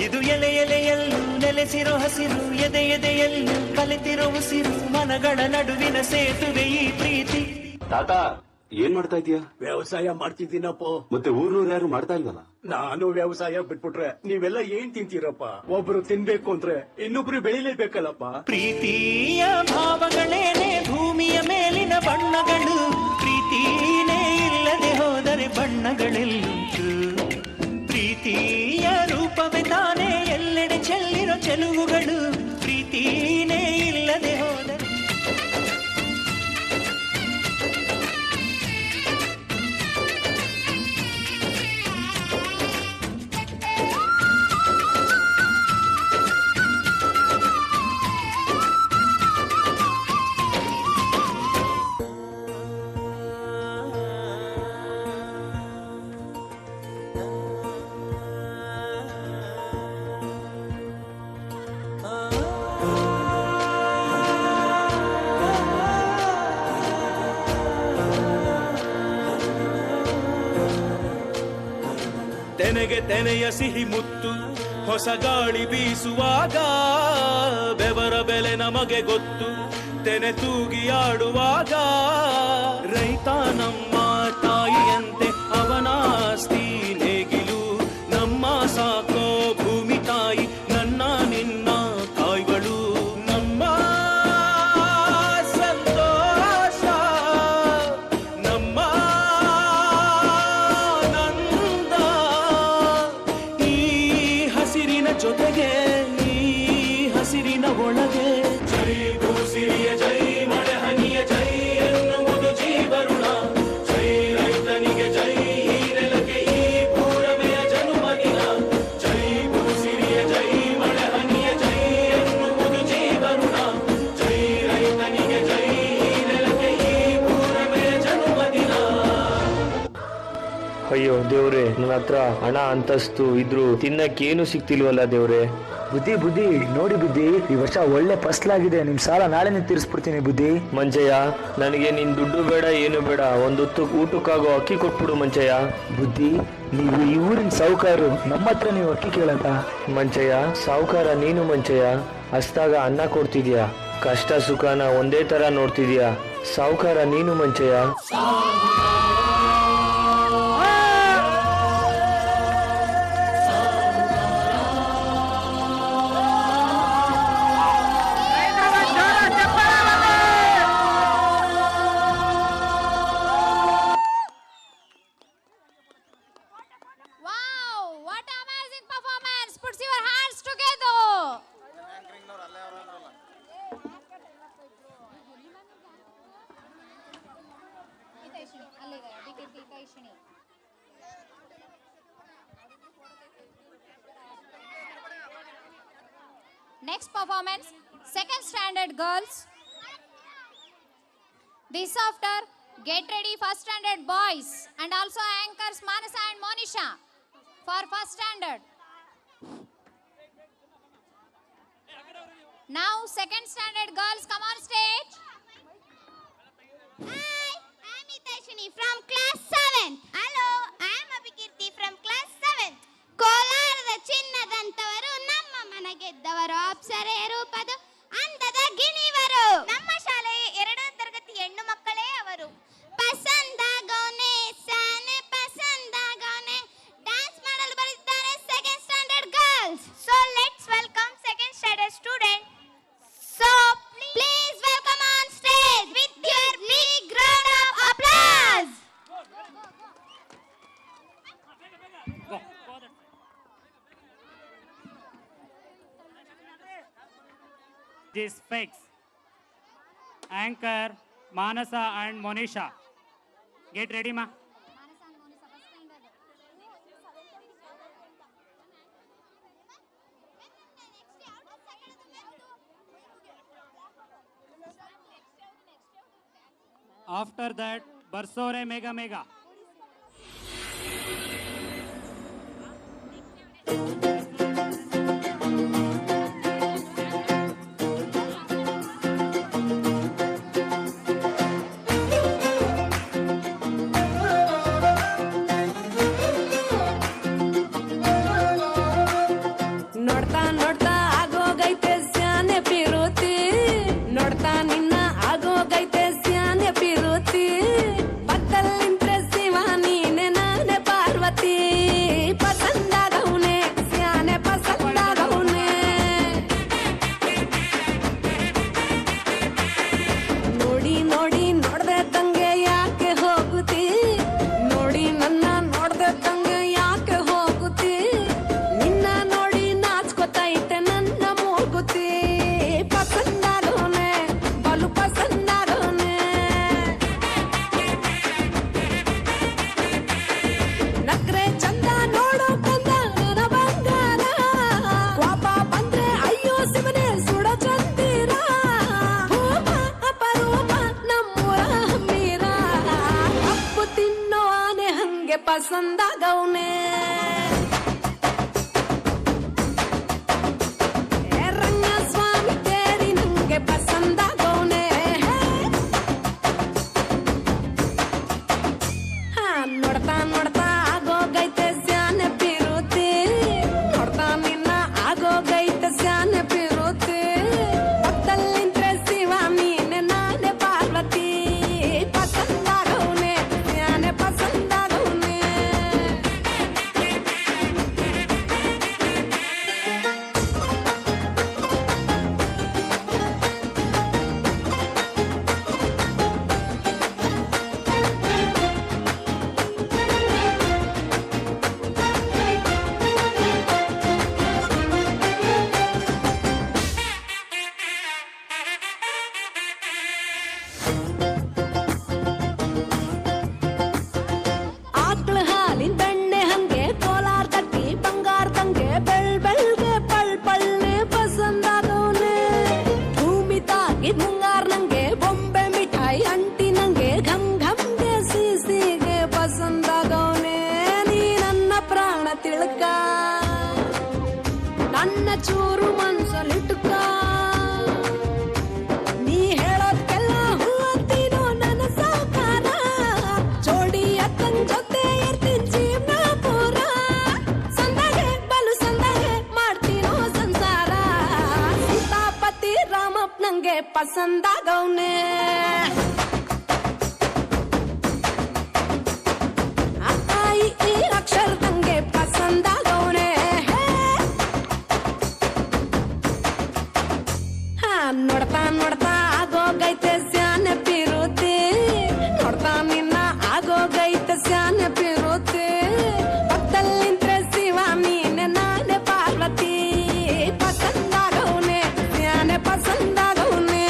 ಇದು ಎಲೆ ಎಲೆಯಲ್ಲೂ ನೆಲೆಸಿರೋ ಹಸಿರು ಎದೆ ಎದೆಯಲ್ಲೂ ಕಲೆತಿರೋ ಉಸಿರು ಮನಗಳ ನಡುವಿನ ಸೇತುವೆ ಈ ಪ್ರೀತಿ. ತಾತ ಏನ್ ಮಾಡ್ತಾ ಇದೀಯಾ? ವ್ಯವಸಾಯ ಮಾಡ್ತಿದ್ದೀನಪ್ಪ. ಮತ್ತೆ ಊರೂರು ಯಾರು ಮಾಡ್ತಾ ಇಲ್ವಲ್ಲ? ನಾನು ವ್ಯವಸಾಯ ಬಿಟ್ಬಿಟ್ರೆ ನೀವೆಲ್ಲ ಏನ್ ತಿಂತೀರಪ್ಪ? ಒಬ್ರು ತಿನ್ಬೇಕು ಅಂದ್ರೆ ಇನ್ನೊಬ್ರು ಬೆಳಿಲೇಬೇಕಲ್ಲಪ್ಪ. ಪ್ರೀತಿಯ ಭಾವಗಳೇನೆ ಭೂಮಿಯ ಮೇಲಿನ ಬಣ್ಣಗಳು ಪ್ರೀತಿನೇ ಇಲ್ಲದೆ ಹೋದರೆ ಬಣ್ಣಗಳೆಲ್ಲುಂಟು ಪ್ರೀತಿಯ ರೂಪವೇ ತಾನೇ ಎಲ್ಲೆಡೆ ಚೆಲ್ಲಿರೋ ಚೆಲುವುಗಳು ಪ್ರೀತಿನೇ ಇಲ್ಲದೆ ಹೋದರೆ ತೆನೆಗೆ ತೆನೆಯ ಸಿಹಿ ಮುತ್ತು ಹೊಸ ಗಾಳಿ ಬೀಸುವಾಗ ಬೆವರ ಬೆಲೆ ನಮಗೆ ಗೊತ್ತು ತೆನೆ ತೂಗಿ ಆಡುವಾಗ ರೈತ ನಮ್ಮ ತಾಯಿಯಂತೆ ಅವನಾಸ್ತಿ ನೇಗಿಲು ನಮ್ಮ ಸಾಕೋ ಭೂಮಿ ತಾಯಿ ನನ್ನ ನಿನ್ನ ತಾಯಿಗಳು ನಮ್ಮ ಸಂತೋಷ ನಮ್ಮ ಜೊತೆಗೆ ಈ ಹಸಿರಿನ ಒಳಗೆ ಜೈ ಭೂಸಿರಿಯ ಜೈ ಮಳೆ ಹನಿಯ ಜೈ ಎನ್ನುವುದು ಜೀವರುಣ ಜೈ ರೈತನಿಗೆ ಜೈ ಹೀರೆಲಗೆ ಈ ಪೂರಮೆಯ ಜನುಮದಿನ ಜೈ ಭೂಸಿರಿಯ ಜೈ ಮಳೆ ಹನಿಯ ಜೈ ಎನ್ನುವುದು ಜೀವರುಣ ಜೈ ರೈತನಿಗೆ ಜೈ ಹೀರೆಲಗೆ ಈ ಪೂರಮೆಯ ಜನುಮದಿನ. ಅಯ್ಯೋ ದೇವ್ರೆ, ನನ್ನ ಹತ್ರ ಹಣ ಅಂತಸ್ತು ಇದ್ರು ತಿನ್ನಕ್ಕೇನು ಸಿಕ್ತಿಲ್ವಲ್ಲ ದೇವ್ರೆ. ಬುದ್ಧಿ ಬುದ್ಧಿ ನೋಡಿ ಬುದ್ಧಿ, ಈ ವರ್ಷ ಒಳ್ಳೆ ಫಸಲಾಗಿದೆ. ನಿಮ್ ಸಾಲ ನಾಳೆನೇ ತೀರಿಸ್ಬಿಡ್ತೀನಿ ಬುದ್ಧಿ. ಮಂಚಯ್ಯ, ನನಗೆ ನಿನ್ ದುಡ್ಡು ಬೇಡ ಏನು ಬೇಡ, ಒಂದೊತ್ತು ಊಟಕ್ಕಾಗೋ ಅಕ್ಕಿ ಕೊಟ್ಬಿಡು ಮಂಚಯ್ಯ. ಬುದ್ಧಿ, ನೀವು ಈ ಊರಿನ ಸಾಹುಕಾರರು, ನಮ್ಮ ಹತ್ರ ನೀವು ಅಕ್ಕಿ ಕೇಳತ್ತ? ಮಂಚಯ್ಯ, ಸಾಹುಕಾರ ನೀನು ಮಂಚಯ್ಯ. ಹಸ್ದಾಗ ಅನ್ನ ಕೊಡ್ತಿದ್ಯಾ, ಕಷ್ಟ ಸುಖನ ಒಂದೇ ತರ ನೋಡ್ತಿದ್ಯಾ. ಸಾಹುಕಾರ ನೀನು Manchaiah. Next performance, second standard girls. This after, get ready first standard boys and also anchors Manasa and Monisha. for first standard. Now second standard girls, come on stage. Hi, I am Itashini from class 7th. Hello, I am Abhikirti from class 7th. ಕೋಲಾರದ ಚಿನ್ನದಂತವರು ನಮ್ಮ ಮನೆಗೆದ್ದವರು ಅಪ್ಸರೆ ರೂಪದ ಅಂದದ ಗಿಣಿವರು. ನಮ್ಮ ಶಾಲೆಯ 2ನೇ ತರಗತಿ ಹೆಣ್ಣು ಮಕ್ಕಳೇ ಅವರು. ಪಸಂದಾಗೋನೆ ಸಾನೆ ಪಸಂದಾಗೋನೆ ಡ್ಯಾನ್ಸ್ ಮಾಡಲು ಬರುತ್ತಾರೆ second standard girls. So let's welcome second standard student. So please welcome on stage with your big round of applause. This fix. Anchor Manasa and Monisha. Get ready, ma. After that, Barsore Mega Mega. ನೋಡ್ತಾ ನೋಡ್ತಾ ಆಗೋಗೈತೆ ಸ್ಯಾನೆ ಪಿರುತಿ, ನೋಡ್ತಾ ನಿನ್ನ ಆಗೋಗೈತೆ ಸ್ಯಾನೆ ಪಿರುತಿ, ಪಕ್ಕದಲ್ಲಿಂತ್ರೆ ಶಿವ ನೀನೆ ನಾನೇ ಪಾರ್ವತಿ, ಪಸಂದಾಗವ್ನೆ ಸ್ಯಾನೆ ಪಸಂದಾಗವ್ನೆ. ನೋಡಿ ನೋಡಿ ನೋಡ್ದೆ ತಂಗೆ ಯಾಕೆ ಹೋಗುತ್ತಿ, ನೋಡಿ ನನ್ನ ನೋಡ್ದೆ ತಂಗೆ ಯಾಕೆ ಹೋಗುತ್ತಿ, ನಿನ್ನ ನೋಡಿ ನಾಚ್ಕೊತೈತೆ ನನ್ನ ಮೂಗುತಿ, ಪಸಂದಾಗೋನೆ ಬಲು ಪಸಂದಾಗೋನೆ. ನಕ್ರೆ ಚಂದ ನೋಡೋ ಕಂದ ನನ್ನ ಬಂಗಾರ, ಕೋಪ ಬಂದ್ರೆ ಅಯ್ಯೋ ಶಿವನೇ ಸುಡ ಚಂದಿರ, ಭೂಮ ಅಪರೂಪ ನಮ್ಮೂರ ಹಮ್ಮೀರ, ಕಪ್ಪು ತಿನ್ನೋ ಆನೆ ಹಂಗೆ ಪಸಂದಾಗವ್ನೆ. ರಂಗಸ್ವಾಮಿ ಕೇರಿ ನಂಗೆ ಪಸಂದಾಗವ್ನೆ. ನೋಡ್ತಾ ನೋಡ್ತಾ ಆಗೋಗೈತೆ ಸ್ಯಾನೆ ಪಿರುತಿ, ನೋಡ್ತಾ ನಿನ್ನ ಆಗೋಗೈತೆ ಸ್ಯಾನೆ ಪಿರುತಿ, ಪಕ್ಕದಲ್ಲಿಂತ್ರೆ ಶಿವ ನೀನೆ ನಾನೇ ಪಾರ್ವತಿ, ಪಸಂದಾಗವ್ನೆ ಸ್ಯಾನೆ ಪಸಂದಾಗವ್ನೆ. ಆಕಳ ಹಾಲಿನ ಬೆಣ್ಣೆ ಹಂಗೆ, ಕೋಲಾರ ತಟ್ಟಿ ಬಂಗಾರದಂಗೆ, ಬೆಳ್ಬೆಳ್ಗೆ ಪಳ್ ಪಳ್ಳೆ ಪಸಂದಾಗವ್ನೆ. ಭೂಮಿ ತಾಗಿದ್ ಮುಂಗಾರ್ ನಂಗೆ, ಬೊಂಬೆ ಮಿಠಾಯಿ ಅಂಟಿ ನಂಗೆ, ಘಮ್ ಘಮ್ಗೆ ಸೀಸಿಗೆ ಪಸಂದಾಗವ್ನೆ. ನೀ ನನ್ನ ಪ್ರಾಣ ತಿಳ್ಕ, ನನ್ನ ಚೂರು ಮನ್ಸಲ್ಲಿಟ್ಕ, ನೀ ಹೇಳೋದ್ಕೆಲ್ಲ ಹೂ ಅಂತೀನೋ ನನ್ನ ಸಾಕಾರ, ಜೋಡಿ ಅಕ್ಕನ್ ಜೊತೆ ಇರ್ತೀನಿ ಜೀವನ ಪೂರ, ಸಂದಾಗೆ ಬಲು ಸಂದಾಗೆ ಮಾಡ್ತೀನೋ ಸಂಸಾರ, ಸೀತಾಪತಿ ರಾಮಪ್ಪ ನಂಗೆ ಪಸಂದಾಗವ್ನೆ. ಅಕ್ಕ ಈ ಅಕ್ಷರ ನಂಗೆ ಪಸಂದಾಗವ್ನೆ. ನೋಡ್ತಾ ನೋಡ್ತಾ ಆಗೋಗೈತೆ ಸ್ಯಾನೆ ಪಿರುತಿ, ನೋಡ್ತಾ ನಿನ್ನ ಆಗೋಗೈತೆ ಸ್ಯಾನೆ ಪಿರುತಿ, ಪಕ್ಕದಲ್ಲಿಂತ್ರೆ ಶಿವ ನೀನೆ ನಾನೇ Parvati, ಪಸಂದಾಗವ್ನೆ ಸ್ಯಾನೆ ಪಸಂದಾಗವ್ನೆ.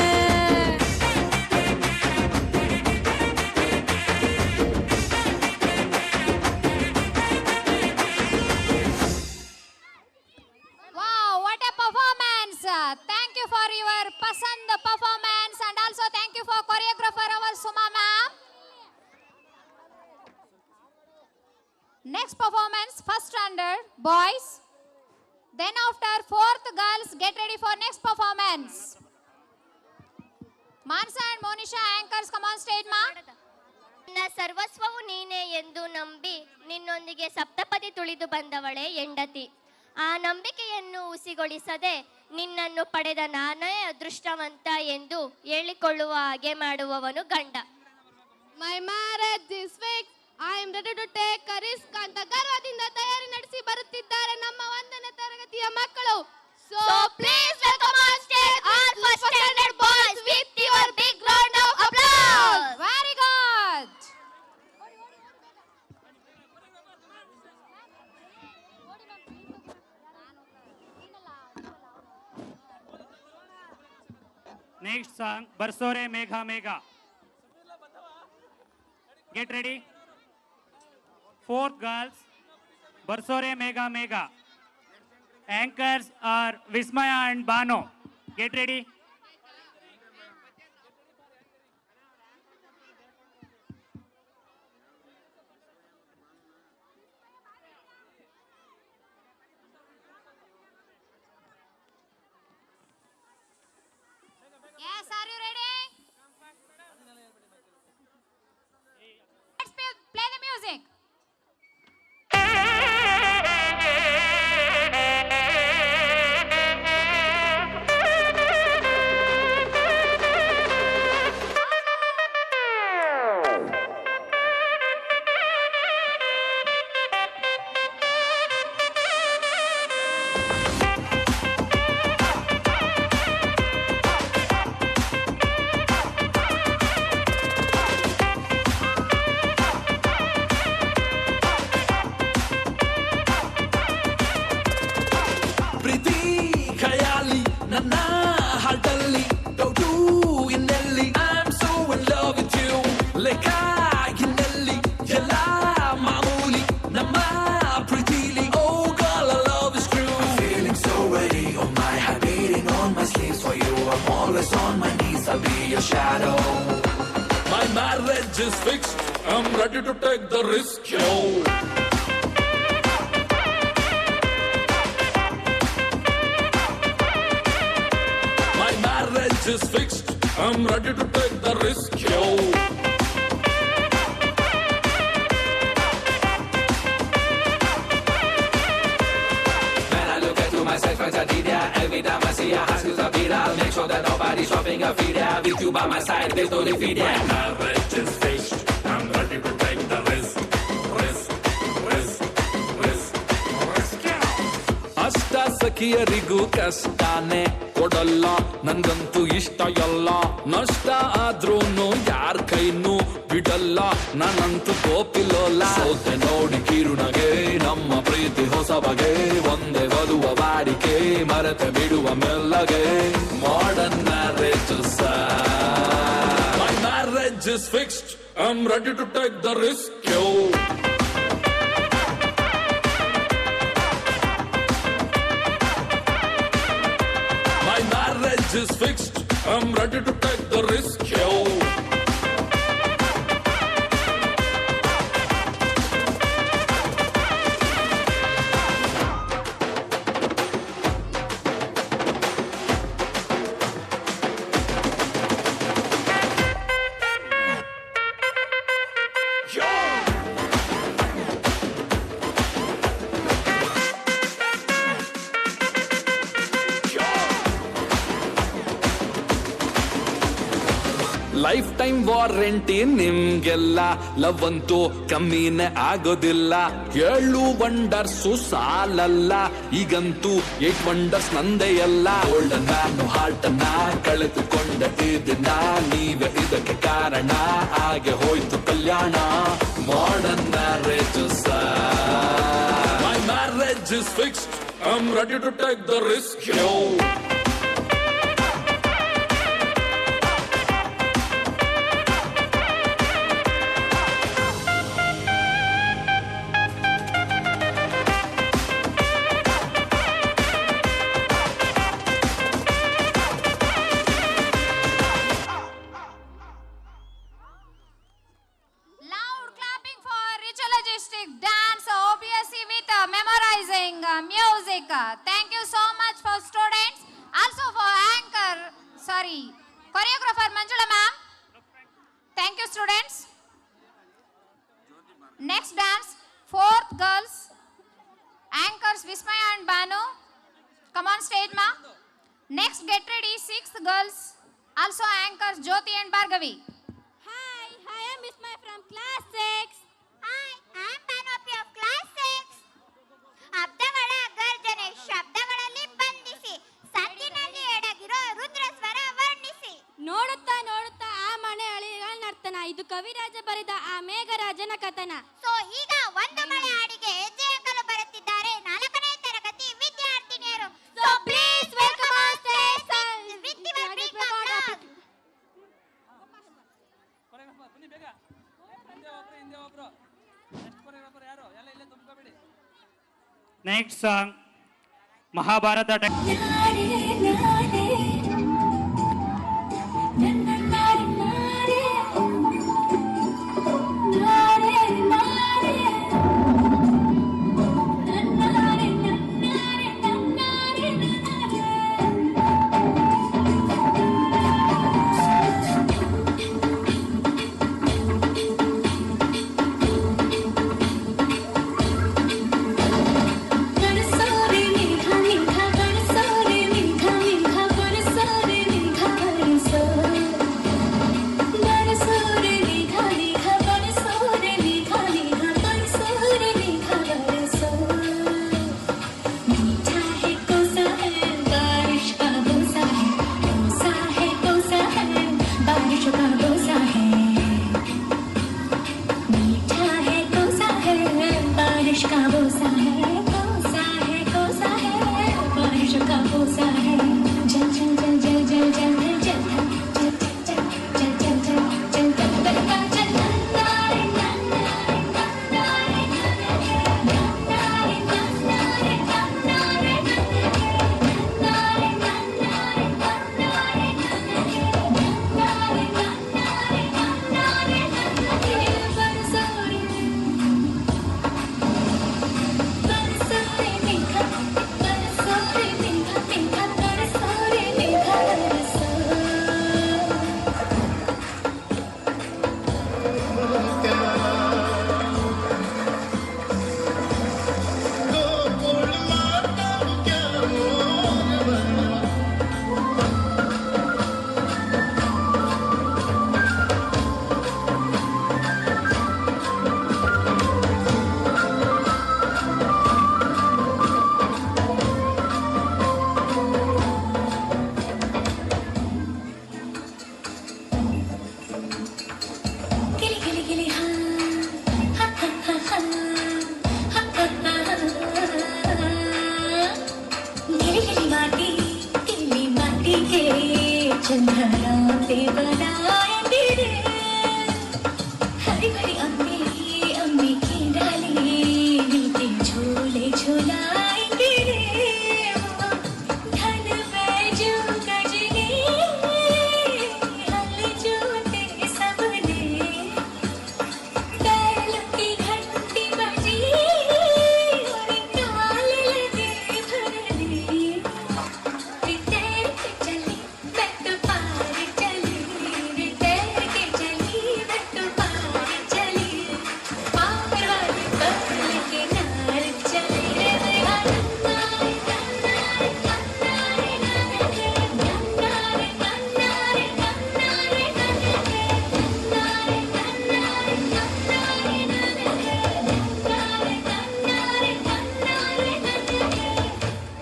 Next performance, first standard boys. Then after fourth girls, get ready for next performance. Mansa and Monisha anchors, come on stage, ma. ನನ್ನ ಸರ್ವಸ್ವವು ನೀನೇ ಎಂದು ನಂಬಿ ನಿನ್ನೊಂದಿಗೆ ಸಪ್ತಪದಿ ತುಳಿದು ಬಂದವಳೆ ಹೆಂಡತಿ. ಆ ನಂಬಿಕೆಯನ್ನು ಹುಸಿಗೊಳಿಸದೆ ನಿನ್ನನ್ನು ಪಡೆದ ನಾನೇ ಅದೃಷ್ಟವಂತ ಎಂದು ಹೇಳಿಕೊಳ್ಳುವ ಹಾಗೆ ಮಾಡುವವನು ಗಂಡ. My marriage is fixed. I am ready to take a risk ಅಂತ ಗರ್ವದಿಂದ ತಯಾರಿ ನಡೆಸಿ ಬರುತ್ತಿದ್ದಾರೆ ನಮ್ಮ 1ನೇ ತರಗತಿಯ ಮಕ್ಕಳು. So please welcome on stage all first standard boys with your big round of applause. Very good. Next song, Barsore Megha Megha. Get ready. Fourth girls, Barsore Megha Megha. Anchors are Vismaya and Bano. Get ready. Yes, are you ready? Let's play the music. My marriage is fixed. I'm ready to take the risk, yo. My marriage is fixed. I'm ready to take the risk, yo. When I look into myself as a leader, every time I see a high school beat, I'll make sure that nobody's shopping a feed. With you by my side, there's no defeat. My marriage is fixed. I'm ready to take the risk. ಅಷ್ಟ ಸಖಿಯರಿಗೂ ಕಷ್ಟನೇ ಕೊಡಲ್ಲ, ನಂಗಂತೂ ಇಷ್ಟ ಎಲ್ಲ. ನಷ್ಟ ಆದ್ರೂನು ಯಾರ ಕೈನೂ ಬಿಡಲ್ಲ, ನಾನಂತೂ ಕೋಪಿಲೋಲ್ಲ. ಸೋತೆ ನೋಡಿ ಕಿರುನಗೆ ನಮ್ಮ ಪ್ರೀತಿ ಹೊಸ ಬಗೆ, ಒಂದೇ ವಧುವ ಬಾಡಿಕೆ ಮರೆತೆ ಬಿಡುವ ಮೆಲ್ಲಗೆ. Modern marriage My marriage is fixed. I'm ready to take the risk, yo. My marriage is fixed. I'm ready to take the risk, yo. Life time warranty ನಿಮ್ಗೆಲ್ಲ, ಲವ್ ಅಂತೂ ಕಮ್ಮಿನೇ ಆಗೋದಿಲ್ಲ. 7 ವಂಡರ್ಸು ಸಾಲಲ್ಲ, ಈಗಂತೂ 8 ವಂಡರ್ಸ್ ನಂದೇ ಎಲ್ಲ. ಗೋಲ್ಡನ್ ನಾನು ಹಾರ್ಟನ್ನ ಕಳೆದುಕೊಂಡ ಈ ದಿನ, ನೀವೇ ಇದಕ್ಕೆ ಕಾರಣ, ಹಾಗೆ ಹೋಯ್ತು ಕಲ್ಯಾಣ. Modern marriage My marriage is fixed. I'm ready to take the risk, yo. Loud clapping for ritualistic dance of Thank you so much for students. Also for choreographer Manjula ma'am. Thank you students. Next dance, 4th girls. Anchors Vismaya and Banu. Come on stage ma. Next get ready, 6th girls. Also anchors Jyoti and Bhargavi. Hi, I am Vismaya from class 6. Hi, I am Panoply of class 6. ಅಬ್ದಗಳ ಗರ್ಜನೆ ಶಬ್ದಗಳಲ್ಲಿ ಬಂಧಿಸಿ ಸತ್ತಿನಲ್ಲಿ ಎಡಗಿರೋ ರುದ್ರ ಸ್ವರ ವರ್ಣಿಸಿ. ನೋಡುತ್ತಾ ನೋಡುತ್ತಾ ಆ ಮನೆ ಅಳಿಗಳ ನರ್ತನ, ಇದು ಕವಿರಾಜ ಬರೆದ ಆ ಮೇಘರಾಜನ ಕಥನ. ಸೊ ಈಗ ಒಂದು ಮಳೆ ಹಾಡಿಗೆ ಹೆಜ್ಜೆ ಹಾಕಲು ಬರುತ್ತಿದ್ದಾರೆ 4ನೇ ತರಗತಿ ವಿದ್ಯಾರ್ಥಿನಿಯರು. So please welcome on stage ವಿದ್ಯಾರ್ಥಿ Next song, Mahabharata.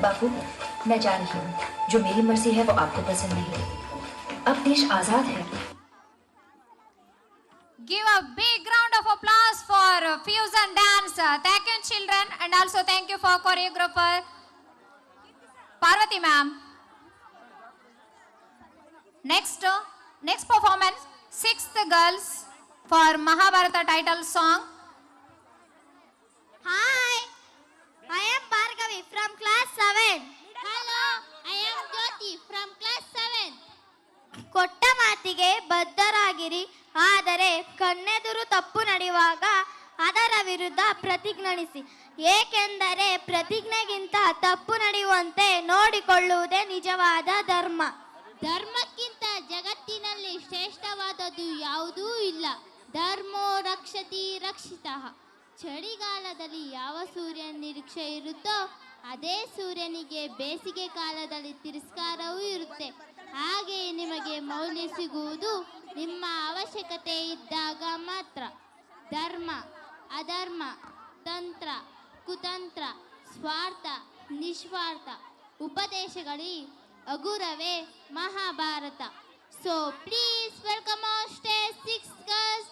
बापू, मैं जान रही हूँ जो मेरी मर्जी है वो आपको पसंद नहीं। अब देश आजाद है। Give a big round of applause for fusion dance. Thank you children and also thank you for choreographer Parvati ma'am. Next performance, 6th girls for Mahabharata title song. Hi, I am Bhargavi from class 7. Hello, I am Jyoti from class 7. ಕೊಟ್ಟ ಮಾತಿಗೆ ಬದ್ಧರಾಗಿರಿ, ಆದರೆ ಕಣ್ಣೆದುರು ತಪ್ಪು ನಡೆಯುವಾಗ ಅದರ ವಿರುದ್ಧ ಪ್ರತಿಜ್ಞಾನಿಸಿ. ಏಕೆಂದರೆ ಪ್ರತಿಜ್ಞೆಗಿಂತ ತಪ್ಪು ನಡೆಯುವಂತೆ ನೋಡಿಕೊಳ್ಳುವುದೇ ನಿಜವಾದ ಧರ್ಮ. ಧರ್ಮಕ್ಕಿಂತ ಜಗತ್ತಿನಲ್ಲಿ ಶ್ರೇಷ್ಠವಾದದ್ದು ಯಾವುದೂ ಇಲ್ಲ. ಧರ್ಮೋ ರಕ್ಷತಿ ರಕ್ಷಿತಃ. ಚಳಿಗಾಲದಲ್ಲಿ ಯಾವ ಸೂರ್ಯನ ನಿರೀಕ್ಷೆ ಇರುತ್ತೋ ಅದೇ ಸೂರ್ಯನಿಗೆ ಬೇಸಿಗೆ ಕಾಲದಲ್ಲಿ ತಿರಸ್ಕಾರವೂ ಇರುತ್ತೆ. ಹಾಗೆಯೇ ನಿಮಗೆ ಮೌಲ್ಯ ಸಿಗುವುದು ನಿಮ್ಮ ಅವಶ್ಯಕತೆ ಇದ್ದಾಗ ಮಾತ್ರ. ಧರ್ಮ, ಅಧರ್ಮ, ತಂತ್ರ, ಕುತಂತ್ರ, ಸ್ವಾರ್ಥ, ನಿಸ್ವಾರ್ಥ ಉಪದೇಶಗಳಲ್ಲಿ ಹಗುರವೇ Mahabharata. So please welcome on stage 6 girls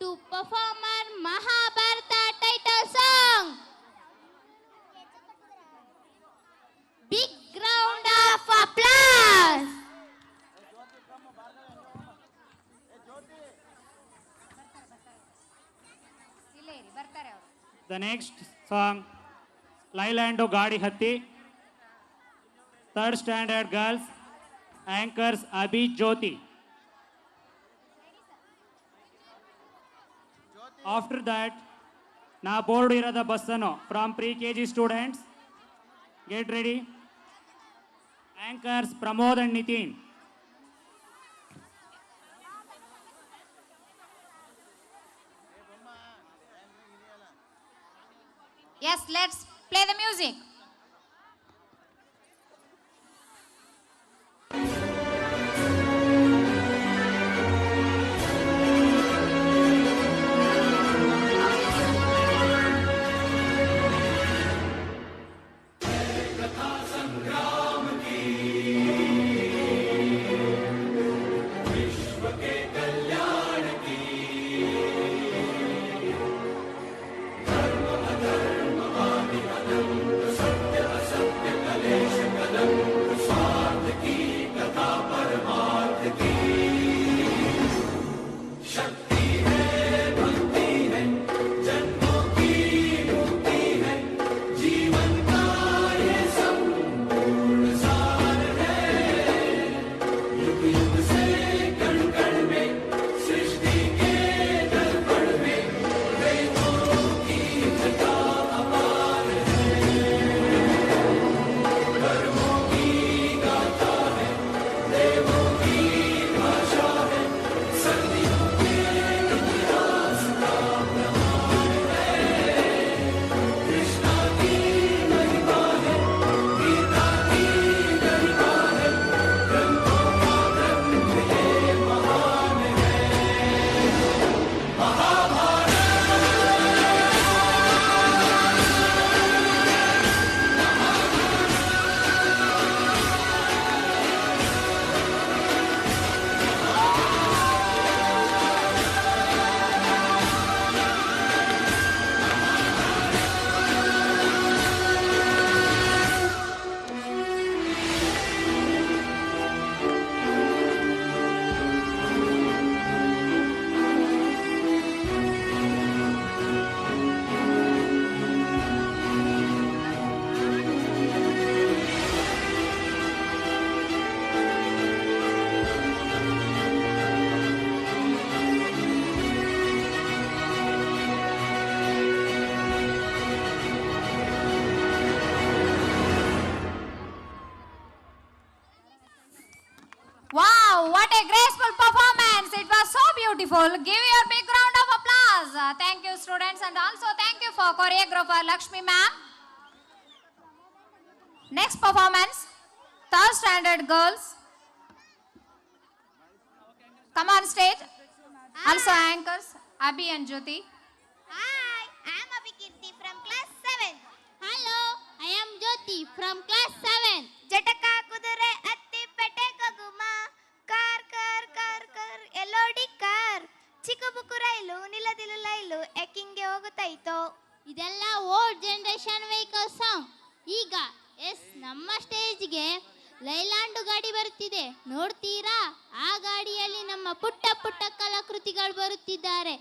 to perform our Mahabharata title song. Big round of applause. The next song, Lailandu Gadi Hatti. Third standard girls, anchors Abhi Jyoti. After that, na board irada bassano from pre-KG students. Get ready. Anchors Pramod and Nitin. Yes, let's play the music. Wow, what a graceful performance. It was so beautiful. Give your big round of applause. Thank you, students, and also thank you for choreographer Lakshmi ma'am. Next performance, third standard girls. Come on stage. Also anchors Abhi and Jyoti. Hi, I am Abhikirti from class 7. Hello, I am Jyoti from class 7. ಜಟಕಾ ಕುದುರೆ ಅತ್ತಿ ಪೆಟೆ ಕಗುಮ car car car car ಎಲ್ಲೋಡಿ car ಚಿಕ್ಕ ಬುಕ್ಕು ರೈಲು ನಿಲ್ಲದಿಲು ಲೈಲು ಎಕ್ಕಿಂಗೆ ಹೋಗುತ್ತೈತೋ. ಇದೆಲ್ಲ ಓಲ್ಡ್ ಜನರೇಷನ್ ವೆಹಿಕಲ್ ಸಾಂಗ್. ಈಗ ನಮ್ಮ ಸ್ಟೇಜ್ಗೆ ಲೈಲಾಂಡು ಗಾಡಿ ಬರುತ್ತಿದೆ, ನೋಡ್ತೀರಾ? ಆ ಗಾಡಿಯಲ್ಲಿ ನಮ್ಮ ಪುಟ್ಟ ಪುಟ್ಟ ಕಲಾಕೃತಿಗಳು ಬರುತ್ತಿದ್ದಾರೆ.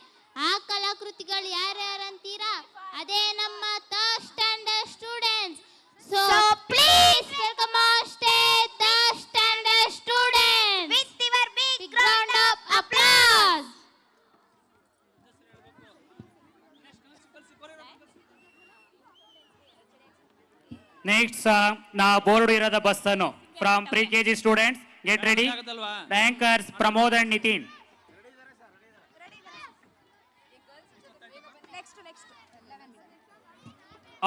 ಆ ಕಲಾಕೃತಿಗಳು ಯಾರ್ಯಾರಂತೀರಾ? ಅದೇ ನಮ್ಮ third standard students. So please welcome on stage the standard students with your big round of applause. Next song ನಾ ಬೋರ್ಡ್ ಇರದ ಬಸ್ ಅನ್ನು from pre KG students get ready. Anchors Pramod and Nitin.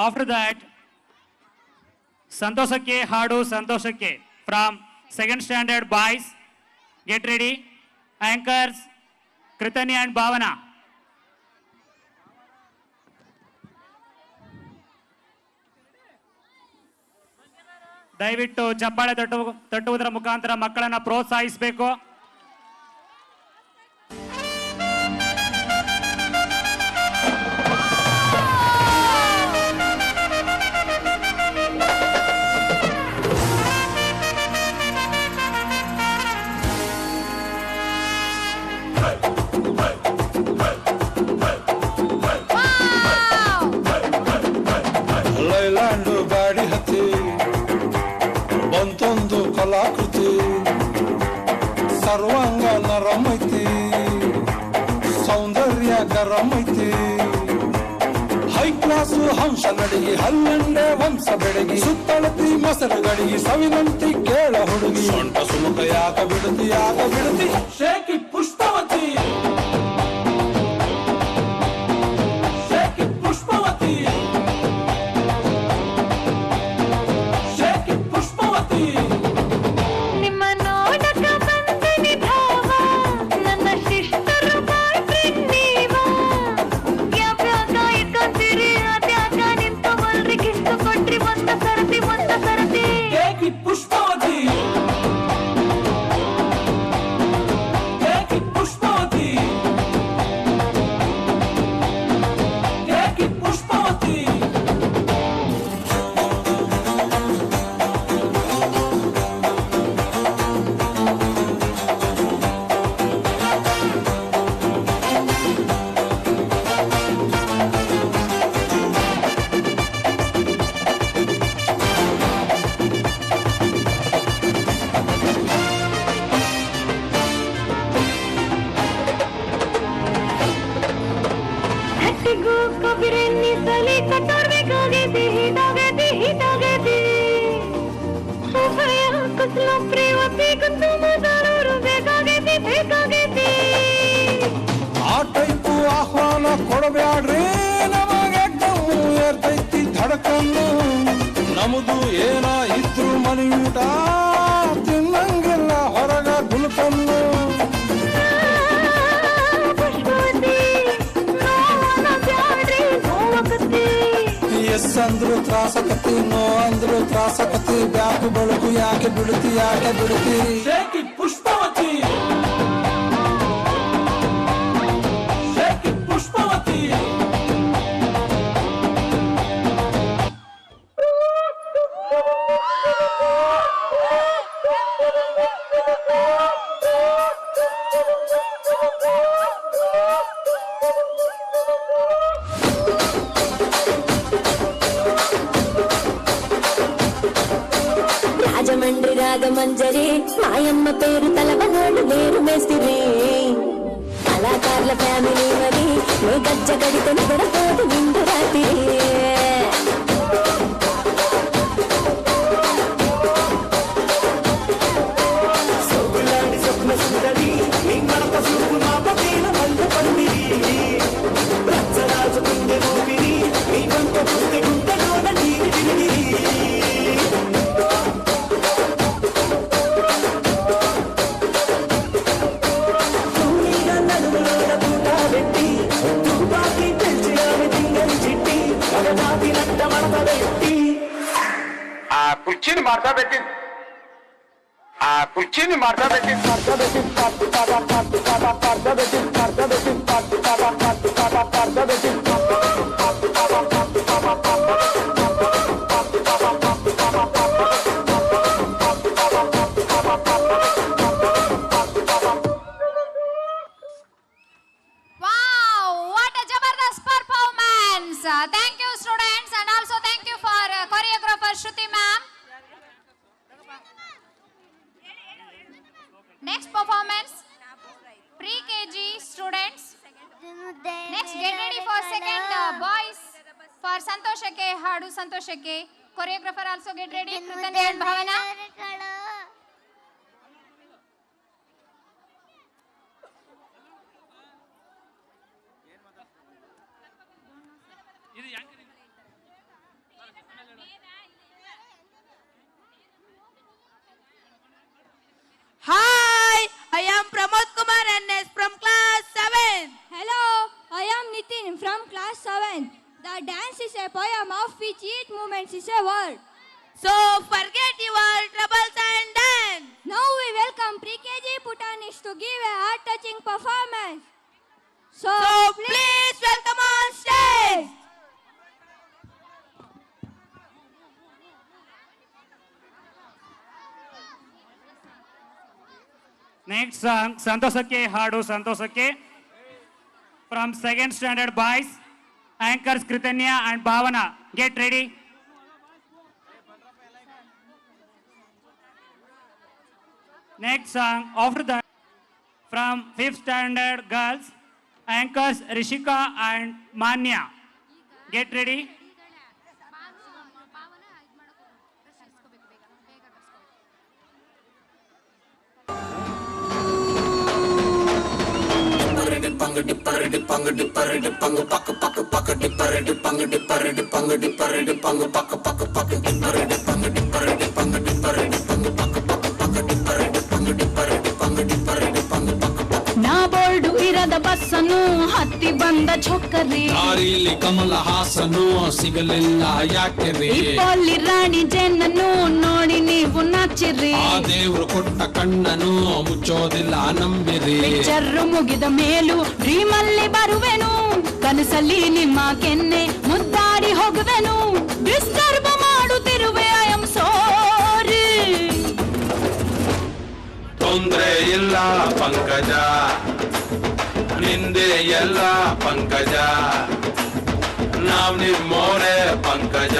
After that ಸಂತೋಷಕ್ಕೆ ಹಾಡು ಸಂತೋಷಕ್ಕೆ from second standard boys get ready. Anchors Krithani and Bhavana. ದಯವಿಟ್ಟು ಚಪ್ಪಾಳೆ ತಟ್ಟುವುದರ ಮುಖಾಂತರ ಮಕ್ಕಳನ್ನ ಪ್ರೋತ್ಸಾಹಿಸಬೇಕು. ಲೈಲ್ಯಾಂಡು ಗಾಡಿ ಹತ್ತಿ ಬಂತೊಂದು ಕಲಾಕೃತಿ ಸರ್ವಾಂಗ ನರಮೈತಿ ಸೌಂದರ್ಯ ಗರಮೈತಿ ಹೈ ಕ್ಲಾಸು ಹಂಸ ನಡಿಗೆ ಹಲ್ಲಂಡೆ ವಂಶ ಬೆಡಗಿ ಸುತ್ತಳತಿ ಮೊಸರು ಗಡಿಗೆ ಸವಿನಂತಿ ಕೇಳ ಹುಡುಗಿ ಸೊಂಟ ಸುಮುಖ ಯಾಕ ಬಿಡುತ್ತಿ ಶೇಕಿ ಪುಷ್ಪವತಿ ಆ ಟೈಪು ಆಹ್ವಾನ ಕೊಡಬ್ಯಾಡ್ರಿ ನಮಗೆ ಏರ್ತೈತಿ ಧಡಕನ್ನು ನಮ್ದು ಏನ ಇದ್ರು ಮನಿ ಊಟ ತಿನ್ನಂಗಿಲ್ಲ ಹೊರಗ ಗುಲ್ಕನ್ನು ಎಸ್ ಅಂದ್ರು ತ್ರಾಸಕತಿ ನೋ ಅಂದ್ರು ತ್ರಾಸಕತಿ ಬ್ಯಾಕು ಬೆಳಕು ಯಾಕೆ ಬಿಡುತ್ತಿ ಶೇಕಿ ಪುಷ್ಪವತಿ ಶೇಕಿ ಪುಷ್ಪವತಿ రాజమండ్రి రాగమంజరి మాయమ్మ పేరు తలవనోళ్ళు లేరు మేస్తిరి కళాకారుల ఫ్యామిలీ మరి నీ గజ్జ కడితే నిద్రపోదు నిండు రాత్రి స్వప్న సుందరి నీ మనప చూపు నా పదేల మల్ల పందిరి రచ్చరాజు గుండె నోపిరి నీ వంక పుస్తె గుంటలోన నీరు విరిగిరి ಕುರ್ಚಿನ ಮಾಡ್ತಾ ಬೇಕಿ Thank you, students, and also thank you for choreographer Shruti ma'am. Next performance, pre-KG students. Next, get ready for second boys for Santoshake, Hadu Santoshake. Choreographer also get ready. Kritanya and Bhavana. Hi, I am Pramod Kumar NS from class 7. Hello, I am Nitin from class 7. The dance is a poem of which each movement is a word. So forget your troubles and dance. Now we welcome Pre-KG Putanis to give a heart-touching performance. So please welcome on stage. Next song, Santosakke Hadu Santosakke from 2nd standard boys, anchors Kritanya and Bhavana. Get ready. Next song, after that, from 5th standard girls, anchors Rishika and Manya. Get ready. ನಾ board ಇರದ ಬಸ್ಸನ್ನು ಹತ್ತಿ ಬಂದ ಛೊಕ್ಕರಿ ದಾರಿಲಿ ಕಮಲ ಹಾಸನು ಸಿಗಲಿಲ್ಲ ಯಾಕೆರಿ ಇಪ್ಪಲ್ಲಿ ರಾಣಿ ಜೆನ್ನನ್ನು ನೋಡಿ ನೀವು ನಾಚಿರಿ ಆ ದೇವ್ರು ಕೊಟ್ಟ ಕಣ್ಣನು ಮುಚ್ಚೋದಿಲ್ಲ ನಂಬಿರಿ ಪಿಕ್ಚರ್ ಮುಗಿದ ಮೇಲೂ ಡ್ರೀಮಲ್ಲಿ ಬರುವೆನು ಕನಸಲ್ಲಿ ನಿಮ್ಮ ಕೆನ್ನೆ ಮುದ್ದಾಡಿ ಹೋಗುವೆನು ಡಿಸ್ಟರ್ಬ್ ಮಾಡುತ್ತಿರುವೆ ಐ ಆಮ್ ಸಾರಿ ತೊಂದ್ರೆ ಇಲ್ಲ ಪಂಕಜ ನಿಂದೆ ಎಲ್ಲ ಪಂಕಜ ನಾವ್ ನಿಮ್ಮೋರೆ ಪಂಕಜ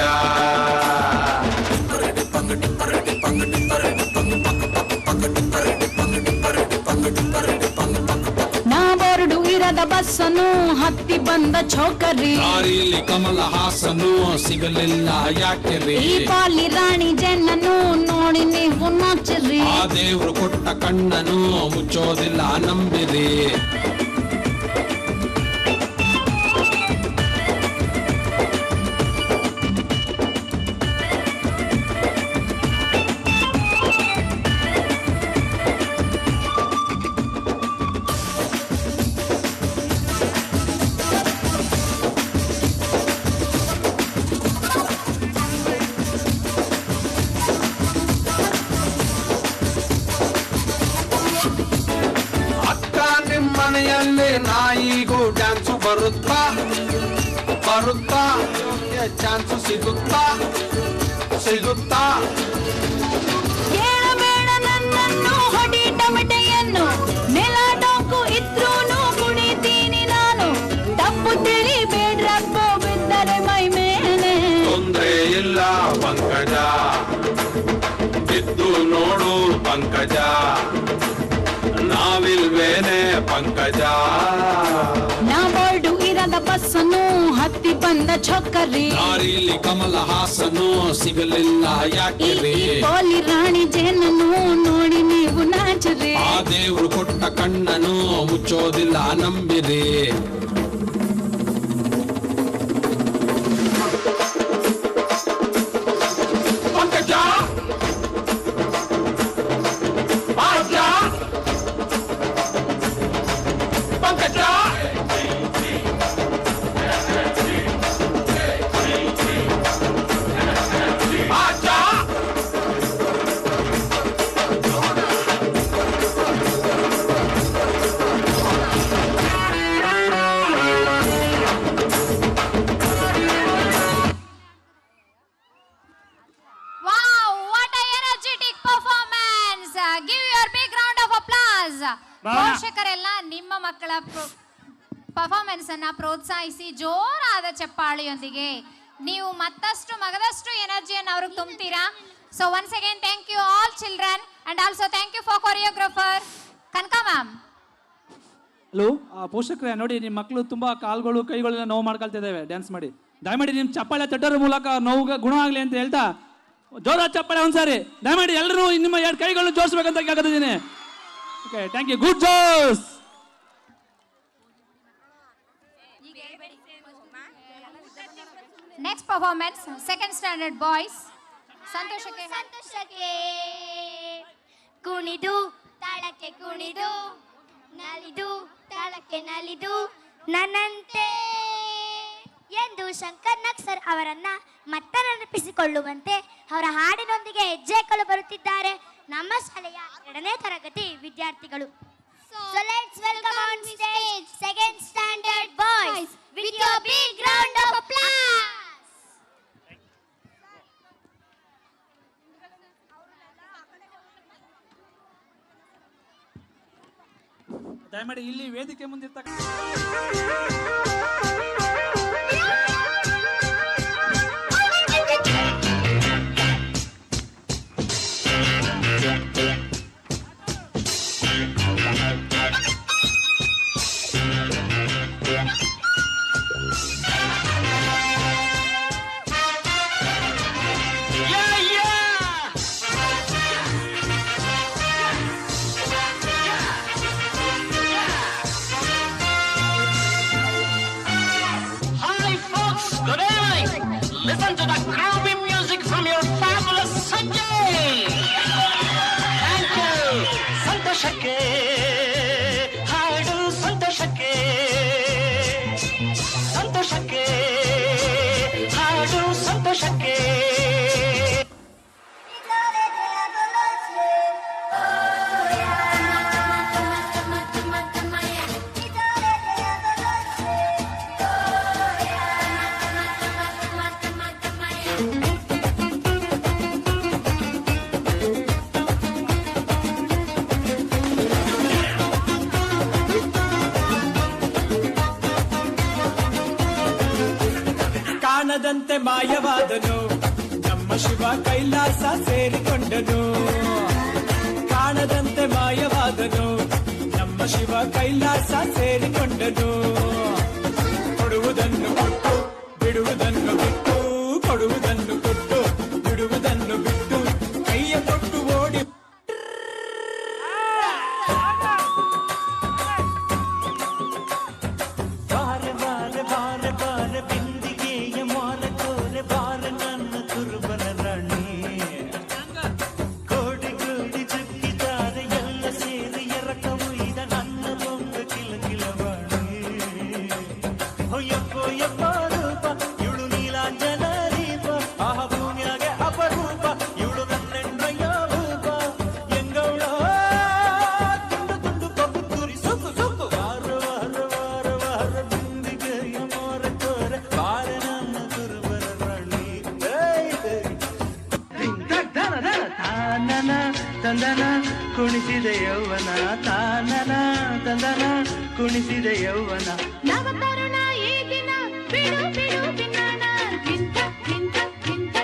ನಾ ಬೋರ್ಡು ಇರದ ಬಸ್ಸನ್ನು ಹತ್ತಿ ಬಂದ ಛೋಕರಿ ದಾರಿಲಿ ಕಮಲ ಹಾಸನು ಸಿಗಲಿಲ್ಲ ಯಾಕೆರಿ ಈ ಪಾಲಿ ರಾಣಿ ಜೆನ್ನನ್ನು ನೋಡಿ ನೀವು ನಾಚಿರಿ ಆ ದೇವ್ರು ಕೊಟ್ಟ ಕಣ್ಣನು ಮುಚ್ಚೋದಿಲ್ಲ ನಂಬಿರಿ ಮನೆಯಲ್ಲಿ ನಾಯಿಗೂ ಡ್ಯಾನ್ಸು ಬರುತ್ತಾ ಬರುತ್ತಾ ಚಾನ್ಸು ಸಿಗುತ್ತಾ ಸಿಗುತ್ತಾ ಕೇಳಬೇಡ ನನ್ನನ್ನು ಹೊಡಿ ಟಮಟೆಯನ್ನು ನೆಲ ಡೊಂಕು ಇದ್ರೂನು ಕುಣಿತೀನಿ ನಾನು ತಪ್ಪು ತಿಳಿಬೇಡ್ರಪ್ಪ ಬಿದ್ದರೆ ಮೈ ಮೇಲೆ ತೊಂದ್ರೆ ಇಲ್ಲ ಪಂಕಜ ಬಿದ್ದು ನೋಡು ಪಂಕಜ ನಾವಿಲ್ವೇನೆ ಪಂಕಜ ನಾ ಬೋರ್ಡು ಇರದ ಬಸ್ಸನ್ನು ಹತ್ತಿ ಬಂದ ಛೊಕ್ಕರಿ ದಾರಿಲಿ ಕಮಲ ಹಾಸನು ಸಿಗಲಿಲ್ಲ ಯಾಕೆರಿ ಪೋಲಿ ರಾಣಿ ಜೇನನ್ನು ನೋಡಿ ನೀವು ನಾಚರಿ ಆ ದೇವ್ರು ಕೊಟ್ಟ ಕಣ್ಣನು ಮುಚ್ಚೋದಿಲ್ಲ ನಂಬಿರಿ ಪಂಕಜ ಪಂಕಜ ಪೋಷಕರೆಲ್ಲ ನಿಮ್ಮ ಮಕ್ಕಳ ಪರ್ಫಾರ್ಮೆನ್ಸ್ ಅನ್ನ ಪ್ರೋತ್ಸಾಹಿಸಿ ಜೋರಾದ ಚಪ್ಪಾಳೆಯೊಂದಿಗೆ ನೀವು ಮತ್ತಷ್ಟು ಮಗದಷ್ಟು ಎನರ್ಜಿಯನ್ನು ಅವ್ರಿಗೆ ತುಂಬ್ತೀರಾ. So once again thank you all children and also thank you for choreographer Kanaka ma'am. Hello ಪೋಷಕರೇ ನೋಡಿ, ನಿಮ್ಮ ಮಕ್ಕಳು ತುಂಬಾ ಕಾಲುಗಳು ಕೈಗಳೆಲ್ಲ ನೋವು ಮಾಡ್ಕೊಳ್ತಾ ಇದ್ದಾವೆ ಡ್ಯಾನ್ಸ್ ಮಾಡಿ. ದಯಮಾಡಿ ನಿಮ್ಮ ಚಪ್ಪಾಳೆ ತಟ್ಟೋರ ಮೂಲಕ ನೋವು ಗುಣ ಆಗಲಿ ಅಂತ ಹೇಳ್ತಾ ಜೋರಾದ ಚಪ್ಪಾಳೆ ಒಂದ್ಸಾರಿ ದಯಮಾಡಿ ಎಲ್ಲರೂ ನಿಮ್ಮ 2 ಕೈಗಳನ್ನು ಜೋಡಿಸ್ಬೇಕಂತ ಕೇಳ್ಕೊತಿದ್ದೀನಿ. Okay, thank you. ಗುಡ್ ಜೋಸ್. Next performance, second standard boys. ಸಂತೋಷಕ್ಕೆ ಕುಣಿದು ತಾಳಕ್ಕೆ ಕುಣಿದು ನಲಿದು ತಾಳಕ್ಕೆ ನಲಿದು ನನ್ನಂತೆ ಎಂದು ಶಂಕರ್ ನಾಗ್ ಸರ್ ಅವರನ್ನ ಮತ್ತೆ ನೆನಪಿಸಿಕೊಳ್ಳುವಂತೆ ಅವರ ಹಾಡಿನೊಂದಿಗೆ ಹೆಜ್ಜೆಗಳು ಬರುತ್ತಿದ್ದಾರೆ ನಮ್ಮ ಶಾಲೆಯ 2ನೇ ತರಗತಿ ವಿದ್ಯಾರ್ಥಿಗಳು. So let's welcome on stage second standard boys with your big round of applause. ದಯಮಾಡಿ ಇಲ್ಲಿ ವೇದಿಕೆ ಮುಂದಿರ್ತಕ್ಕ Listen to the groovy music from your fabulous Sanjay. Thank you. ಸಂತೋಷಕ್ಕೆ ಹಾಡು ಸಂತೋಷಕ್ಕೆ ಸಂತೋಷಕ್ಕೆ ಹಾಡು ಸಂತೋಷಕ್ಕೆ ಕಾಣದಂತೆ ಮಾಯವಾದನು ನಮ್ಮ ಶಿವ ಕೈಲಾಸ ಸೇರಿಕೊಂಡನು. ಕಾಣದಂತೆ ಮಾಯವಾದನು ನಮ್ಮ ಶಿವ ಕೈಲಾಸ ಸೇರಿಕೊಂಡನು. ಕೊಡುವುದನ್ನು ಕೊಟ್ಟು ಬಿಡುವುದನ್ನು ಬಿಟ್ಟು ಕೊಡುವುದನ್ನು ಕೊಟ್ಟು ಬಿಡುವುದನ್ನು ಬಿಟ್ಟು ಕೈಯ ಕೊಟ್ಟು ಓಡಿ ಬಾರೆ ಬಾರೆ ಬಾರೆ ಬಾರೆ ಬಿಂದಿಗೆಯ ಮಾರ ಕೋರೆ ಬಾರೆ ನನ್ನ ಕುರುಬನ ರಾಣಿ. ಕೋಡಿ ಕೋಡಿ ಚುಕ್ಕಿದ್ದಾರೆ ಎಲ್ಲ ಸೇರಿ ಎರಕ ಉಯ್ದ ನನ್ನ ಬೊಂಬೆ ಕಿಲಕಿಲವಾಣಿ. ಹೊಯ್ಯಪ್ಪ ಯಪ್ಪ ರೂಪ ಇವಳು ನೀಲಾಂಜನ ದೀಪ. ಆಹ ಭೂಮಿಯಾಗೆ ಅಪರೂಪ ಇವಳು ನನ್ನೆಂಡ್ರಯ್ಯ ರೂಪ. ಎಂಗೌಳ ತುಂಡು ತುಂಡು ಕಬ್ಬು ತುರಿ ಸುಕ್ಕು ಸುಕ್ಕು ವಾರ ವಾರ ವಾರ ವಾರ ಬಿಂದಿಗೆಯ ಮಾರ ಕೋರೆ ಬಾರೆ ನನ್ನ ಕುರುಬನ ರಾಣಿ. ತಾನನ ತಂದನ ಕುಣಿಸಿದ ಯೌವನ ತಾನನ ತಂದನ ಕುಣಿಸಿದ ಯೌವನ. ನವ ತರುಣ ಈ ದಿನ ಬಿಡು ಬಿಡು ಬಿನ್ನಣ ಗಿಂತ ಗಿಂತ ಗಿಂತ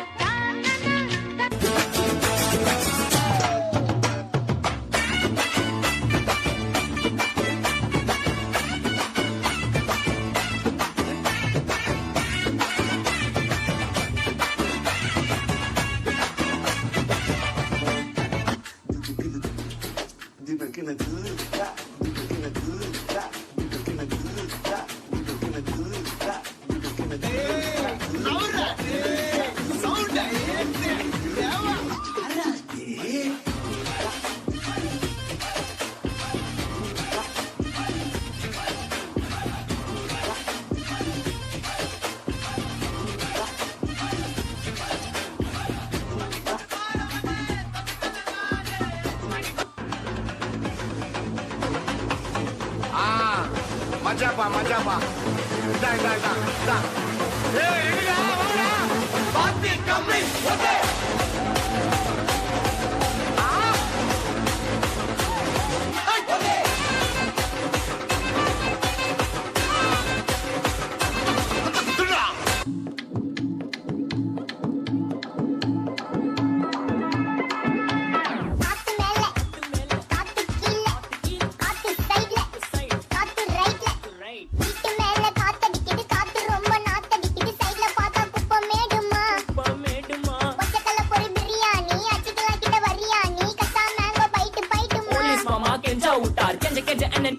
Majapa, majapa. Da, da, da, da. Hey, India, hola. Party coming. Okay. வீட்டு மேல காத்தடிக்குது காத்து ரொம்ப நாத்தடிக்குது சைடுல package and then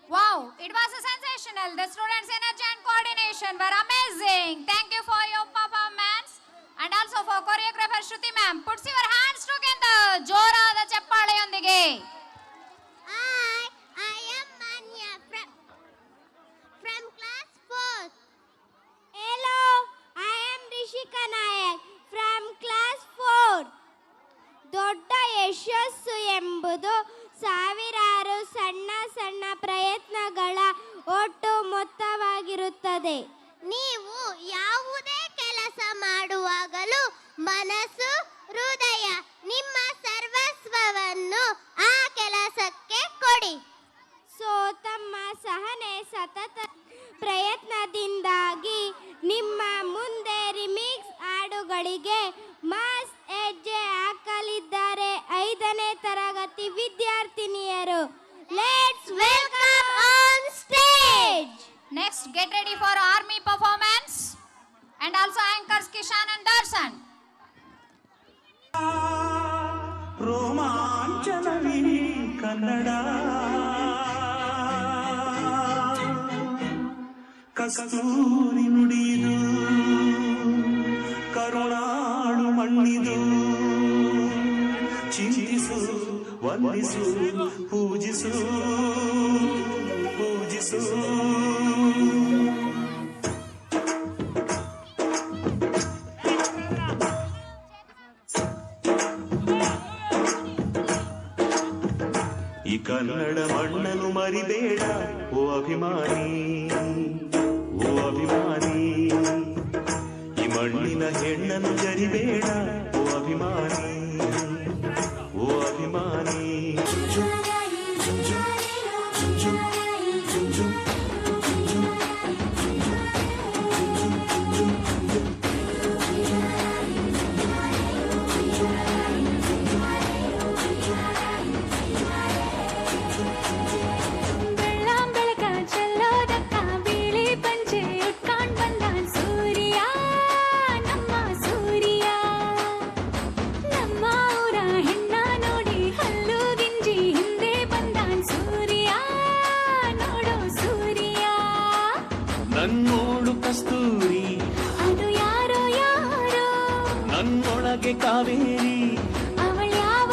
Wow, it was a sensational. The students' energy and coordination were amazing. Thank you for your performance and also for choreographer Shruti ma'am. Put your hands together. ಜೋರಾದ ಚಪ್ಪಾಳೆಯೊಂದಿಗೆ. I am Manya from class 4. Hello, I am Rishika Nayak from class 4. ದೊಡ್ಡ ಯಶಸ್ಸು ಎಂಬುದು ಸಾವಿರಾರು ಸಣ್ಣ ಸಣ್ಣ ಪ್ರಯತ್ನಗಳ ಒಟ್ಟು ಮೊತ್ತವಾಗಿರುತ್ತದೆ. ನೀವು ಯಾವುದೇ ಕೆಲಸ ಮಾಡುವಾಗಲೂ ಮನಸ್ಸು, ಹೃದಯ, ನಿಮ್ಮ ಸರ್ವಸ್ವವನ್ನು ಆ ಕೆಲಸಕ್ಕೆ ಕೊಡಿ. ತಮ್ಮ ಸಹನೆ ಸತತ ಪ್ರಯತ್ನದಿಂದಾಗಿ ನಿಮ್ಮ ಮುಂದೆ ರಿಮಿಕ್ಸ್ ಹಾಡುಗಳಿಗೆ ಮಾಸ್ ಹೆಜ್ಜೆ ಹಾಕಲಿದ್ದಾರೆ 5ನೇ ತರಗತಿ ವಿದ್ಯಾರ್ಥಿನಿಯರು. Let's welcome on stage. Next, get ready for army performance and also anchors Kishan and Darshan. ರೋಮಾಂಚನವೀ ಕನ್ನಡ ಕಸ್ತೂರಿ ನುಡಿದು ಕರುಣಾಳು ಮಣ್ಣಿದು ಚಿಂತಿಸು ವಂದಿಸು ಪೂಜಿಸು ಪೂಜಿಸು ಈ ಕನ್ನಡ ಮಣ್ಣನ್ನು ಮರಿಬೇಡ ಓ ಅಭಿಮಾನಿ, ಓ ಅಭಿಮಾನಿ. ಈ ಮಣ್ಣಿನ ಹೆಣ್ಣನ್ನು ಜರಿಬೇಡ ಓ ಅಭಿಮಾನಿ, ಓ ಅಭಿಮಾನಿ. ನನ್ನೋಳು ಕಸ್ತೂರಿ ಅದು ಯಾರೋ ಯಾರೋ ನನ್ನೊಳಗೆ ಕಾವೇರಿ ಅವಳ ಯಾವ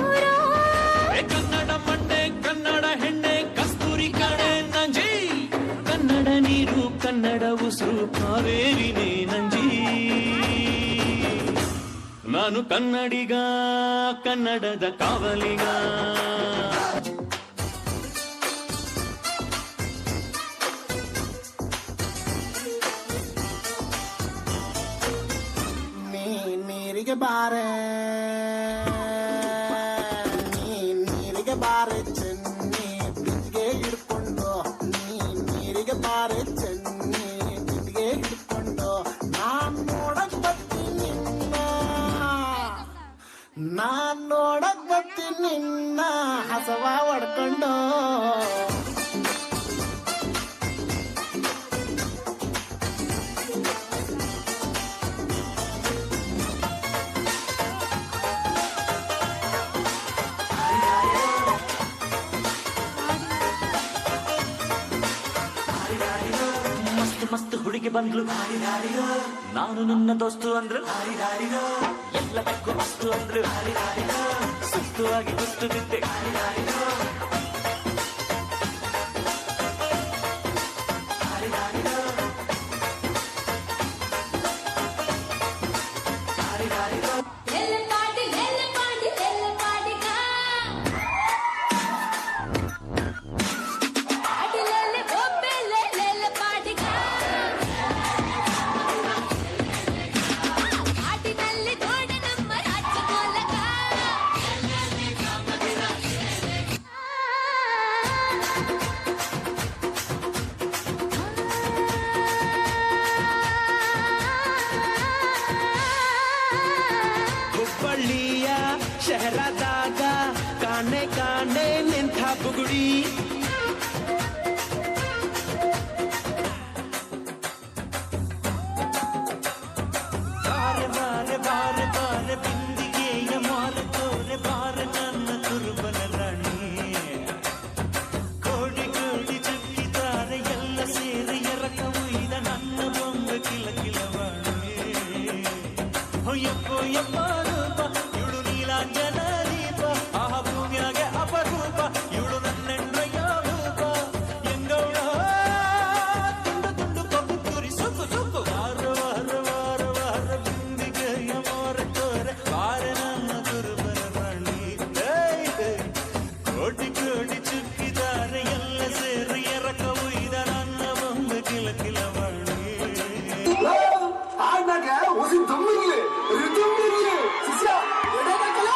ಊರೋ ಕನ್ನಡ ಮಂಡೆ ಕನ್ನಡ ಹೆಣ್ಣೆ ಕಸ್ತೂರಿ ಕಡೆ ನಂಜಿ ಕನ್ನಡ ನೀರು ಕನ್ನಡ ಉಸಿರು ಕಾವೇರಿನೇ ನಂಜಿ. ನಾನು ಕನ್ನಡಿಗ ಕನ್ನಡದ ಕಾವಲಿಗ. ನೀರಿಗೆ ಬಾರೆ ನೀರಿಗೆ ಬಾರೆ ಚೆನ್ನಿ ಬಿದ್ದಿಗೆ ಹಿಡ್ಕೊಂಡು ನೀರಿಗೆ ಬಾರೆ ಚೆನ್ನಿ ಬಿದ್ದಿಗೆ ಹಿಡ್ಕೊಂಡು ನಾನ್ ನೋಡಕ್ ಬರ್ತೀನಿ ನಾನ್ ನೋಡಕ್ ಬರ್ತೀನಿ ನಿನ್ನ ಹಸವ ಹೊಡ್ಕೊಂಡು. ಮಸ್ತ್ ಹುಡುಗಿ ಬಂದ್ಲು ನಾನು ನನ್ನ ದೋಸ್ತು ಅಂದ್ರು ಎಲ್ಲದಕ್ಕೂ ಅಸ್ತು ಅಂದ್ರು ಸುಸ್ತುವಾಗಿ ಗುಸ್ತು ಬಿದ್ದೆ. ಬುಗುಡಿ ಬಾರೆ ಬಾರೆ ಬಾರೆ ಬಾರೆ ಬಿಂದಿಗೆಯ ಮಾಲೆ ತೋರೆ ಬಾರೆ ನನ್ನ ಕುರುಬನ ರಾಣಿ ಕೋಡಿ ಕೋಡಿ ಚುಕ್ಕಿದ್ದಾರೆ ಎಲ್ಲ ಸೇರಿ ಎರಕ ಉಯ್ದ ನನ್ನ ಬೊಂಬೆ ಕಿಲ ಕಿಲವಾಣಿ ಯಪ್ಪೋ ಯಪ್ಪ ರೂಪ ಇವಳು ನೀಲಾಂಜನ ದೀಪ ಆಹ ಭೂಮಿಯಾಗೆ ಅಪರೂಪ ಇವಳು ನನ್ನೆಂಡ್ರಯ್ಯ ರೂಪ ಎಂಗೌಳ ತುಂಡು ತುಂಡು ಕೊಬ್ಬು ತುರಿ ಸುಕ್ಕು ಸುಕ್ಕು ವಾರ ವಾರ ವಾರ ವಾರ ಬಿಂದಿಗೆಯ ಮಾರ ತೋರೆ ಬಾರೆ ನನ್ನ ಕುರುಬನ ರಾಣಿ ಕೋಟಿ ಕೋಟಿ ಚುಕ್ಕಿದ್ದಾರೆ ಎಲ್ಲ ಸೇರಿ ಎರಕ ಉಯ್ದ ನನ್ನ ಬೊಂಬೆ ಕಿಲ ಕಿಲವಾಣಿ ಆಡ್ನಾಗ ಉಸಿ ದಮ್ಮಿರ್ಲಿ ರಿದಮ್ಮಿರ್ಲಿ ಶಿಷ್ಯ ಎಡಬೇಕಲ್ಲ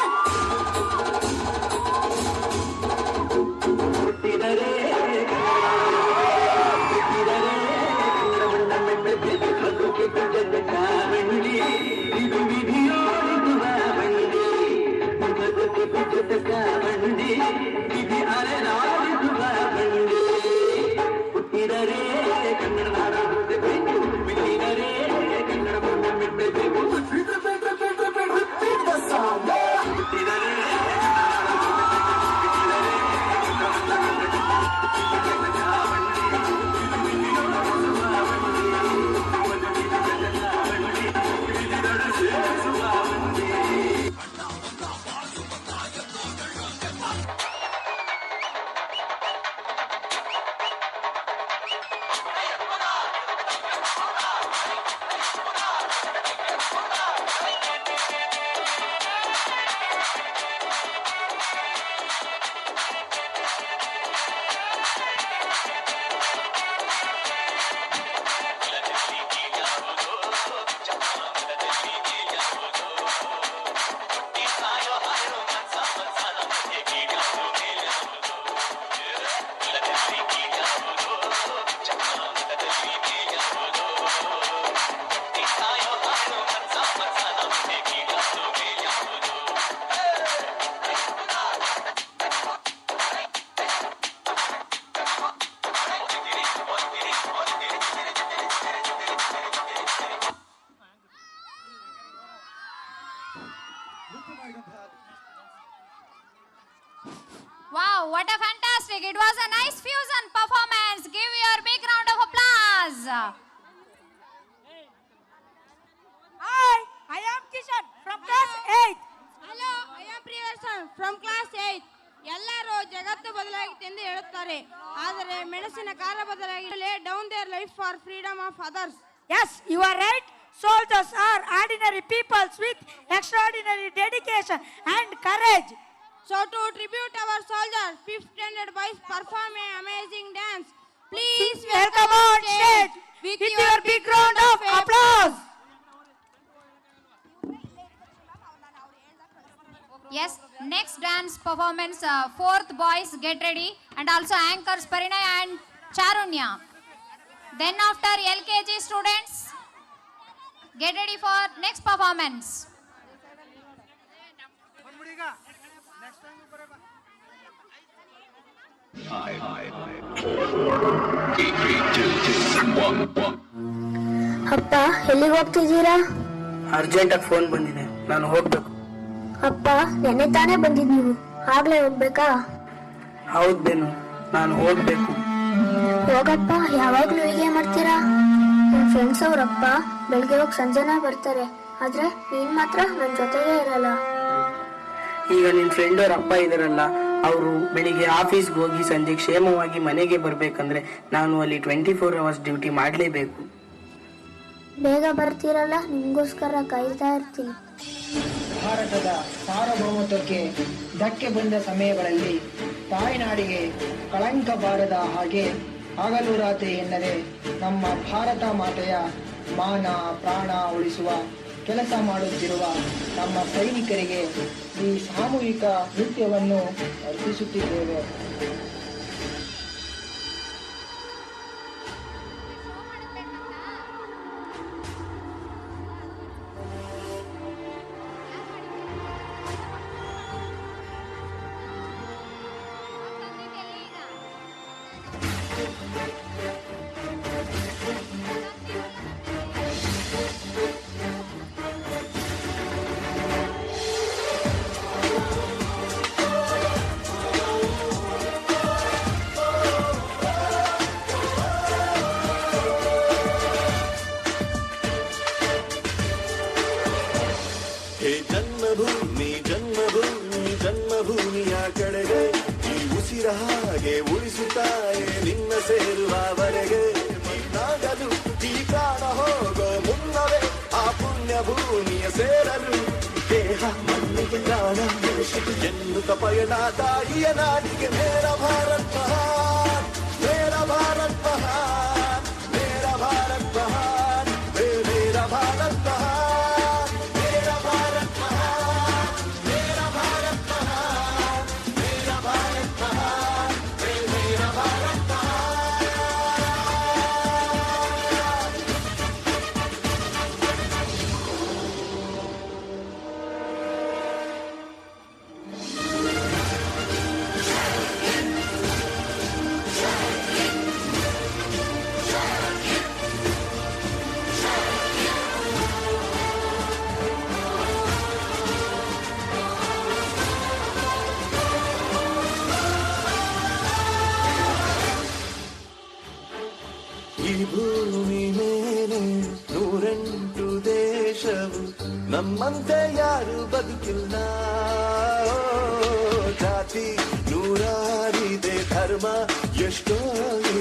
ಹುಟ್ಟಿದರೆ ಬಂಡಿ ಇದು ವಿಧಿಯೋಡಿಸುವ ಬಂಡಿ ಬಂಡಿ ವಿಧಿ ಅಲೆದಾಡಿಸುವ ಬಂಡಿ ಹುಟ್ಟಿದರೆ ಕನ್ನಡ ನಾಡ ಬಿಟ್ಟಿದರೆ ಕನ್ನಡ ಬಣ್ಣ ಮೆಟ್ಟಬೇಕು ಹುಟ್ಟಿದರೆ Wow, what a fantastic. It was a nice fusion performance. Give your big round of applause. Hi, I am Kishan from class 8. Hello, I am Priyasan from class 8. ಎಲ್ಲರೂ ಜಗತ್ತು ಬದಲಾಗಿದೆ ಎಂದು ಹೇಳುತ್ತಾರೆ ಆದರೆ ಮೆಣಸಿನ ಕಾರ ಬದಲಾಗಿ lay down their life for freedom of others. Yes, you are right. Soldiers are ordinary people with extraordinary dedication and courage. So to tribute our soldiers, 5th standard boys perform an amazing dance. Please Welcome on stage with your big round of applause. Yes, next dance performance, 4th boys get ready and also anchors Parinay and Charunya. Then after LKG students get ready for next performance. ಅಪ್ಪ ಎಲ್ಲಿಗೆ ಹೋಗ್ತಿದ್ದೀರಾ? ಅರ್ಜೆಂಟಾಗಿ phone ಬಂದಿದೆ, ನಾನು ಹೋಗ್ಬೇಕು. ಅಪ್ಪ ನೆನ್ನೆ ತಾನೇ ಬಂದಿದ್ ನೀವು, ಆಗ್ಲೇ ಹೋಗ್ಬೇಕಾ? ಹೌದು ಬೇನು, ನಾನು ಹೋಗ್ಬೇಕು. ಹೋಗಪ್ಪ, ಯಾವಾಗ್ಲೂ ಹೀಗೆ ಮಾಡ್ತೀರಾ? ನನ್ನ ಫ್ರೆಂಡ್ಸ್ ಅವ್ರಪ್ಪ ಬೆಳಗ್ಗೆ ಹೋಗಿ ಸಂಜೆನ ಬರ್ತಾರೆ, ಆದ್ರೆ ನೀನ್ ಮಾತ್ರ ನನ್ನ ಜೊತೆಗೆ ಇರಲ್ಲ. ಈಗ ನಿನ್ ಫ್ರೆಂಡ್ ಅವ್ರ ಅಪ್ಪ ಇದಾರಲ್ಲ, ಅವರು ಬೆಳಿಗ್ಗೆ ಆಫೀಸ್ಗೆ ಹೋಗಿ ಸಂಜೆ ಕ್ಷೇಮವಾಗಿ ಮನೆಗೆ ಬರ್ಬೇಕಂದ್ರೆ ನಾನು ಅಲ್ಲಿ 24 hours ಡ್ಯೂಟಿ ಮಾಡ್ಲೇಬೇಕು. ಬೇಗ ಬರ್ತೀರಲ್ಲ, ನಿಮ್ಗೋಸ್ಕರ ಕಾಯ್ತಾ ಇರ್ತೀನಿ. ಭಾರತದ ಸಾರ್ವಭೌಮತ್ವಕ್ಕೆ ಧಕ್ಕೆ ಬಂದ ಸಮಯಗಳಲ್ಲಿ ತಾಯ್ನಾಡಿಗೆ ಕಳಂಕ ಬಾರದ ಹಾಗೆ ಹಗಲು ರಾತ್ರಿ ಎನ್ನದೆ ನಮ್ಮ ಭಾರತ ಮಾತೆಯ ಮಾನ ಪ್ರಾಣ ಉಳಿಸುವ ಕೆಲಸ ಮಾಡುತ್ತಿರುವ ನಮ್ಮ ಸೈನಿಕರಿಗೆ ಈ ಸಾಮೂಹಿಕ ನೃತ್ಯವನ್ನು ಅರ್ಪಿಸುತ್ತಿದ್ದೇವೆ. ನನಗೆ ಉಳಿಸುತ್ತಾಯೆ ನಿನ್ನ ಸೇರುವವರೆಗೆ ಮಣ್ಣಾಗಲು ಈ ಪ್ರಾಣ ಹೋಗೋ ಮುನ್ನವೇ ಆ ಪುಣ್ಯ ಭೂಮಿಯ ಸೇರಲು ದೇಹ ಮಣ್ಣಿಗೆ ಪ್ರಾಣ ಎನ್ನುತ್ತ ಪಯಣ ತಾಯಿಯ ನಾಡಿಗೆ ಮೇರ ಭಾರತ್ ಮಹಾನ್ ಮೇರ ಭಾರತ್ ಮಹಾನ್ ಮೇರ ಭಾರತ್ ಮಹಾನ್ ಮೇರ ಭಾರತ್ ಮಹಾನ್ ಮೇರ ಭಾರತ್ ಮಹಾನ್ ಮೇರ ಭಾರತ್ ಮಹಾನ್ ಮೇರ ಭಾರತ್ ಮಹಾನ್ ಮೇರ ಭಾರತ್ ಈ ಭೂಮಿ ಮೇಲೆ 108 ದೇಶವು ನಮ್ಮಂತೆ ಯಾರು ಬದುಕಿಲ್ಲ ಜಾತಿ ನೂರಾರಿದೆ ಧರ್ಮ ಎಷ್ಟೋ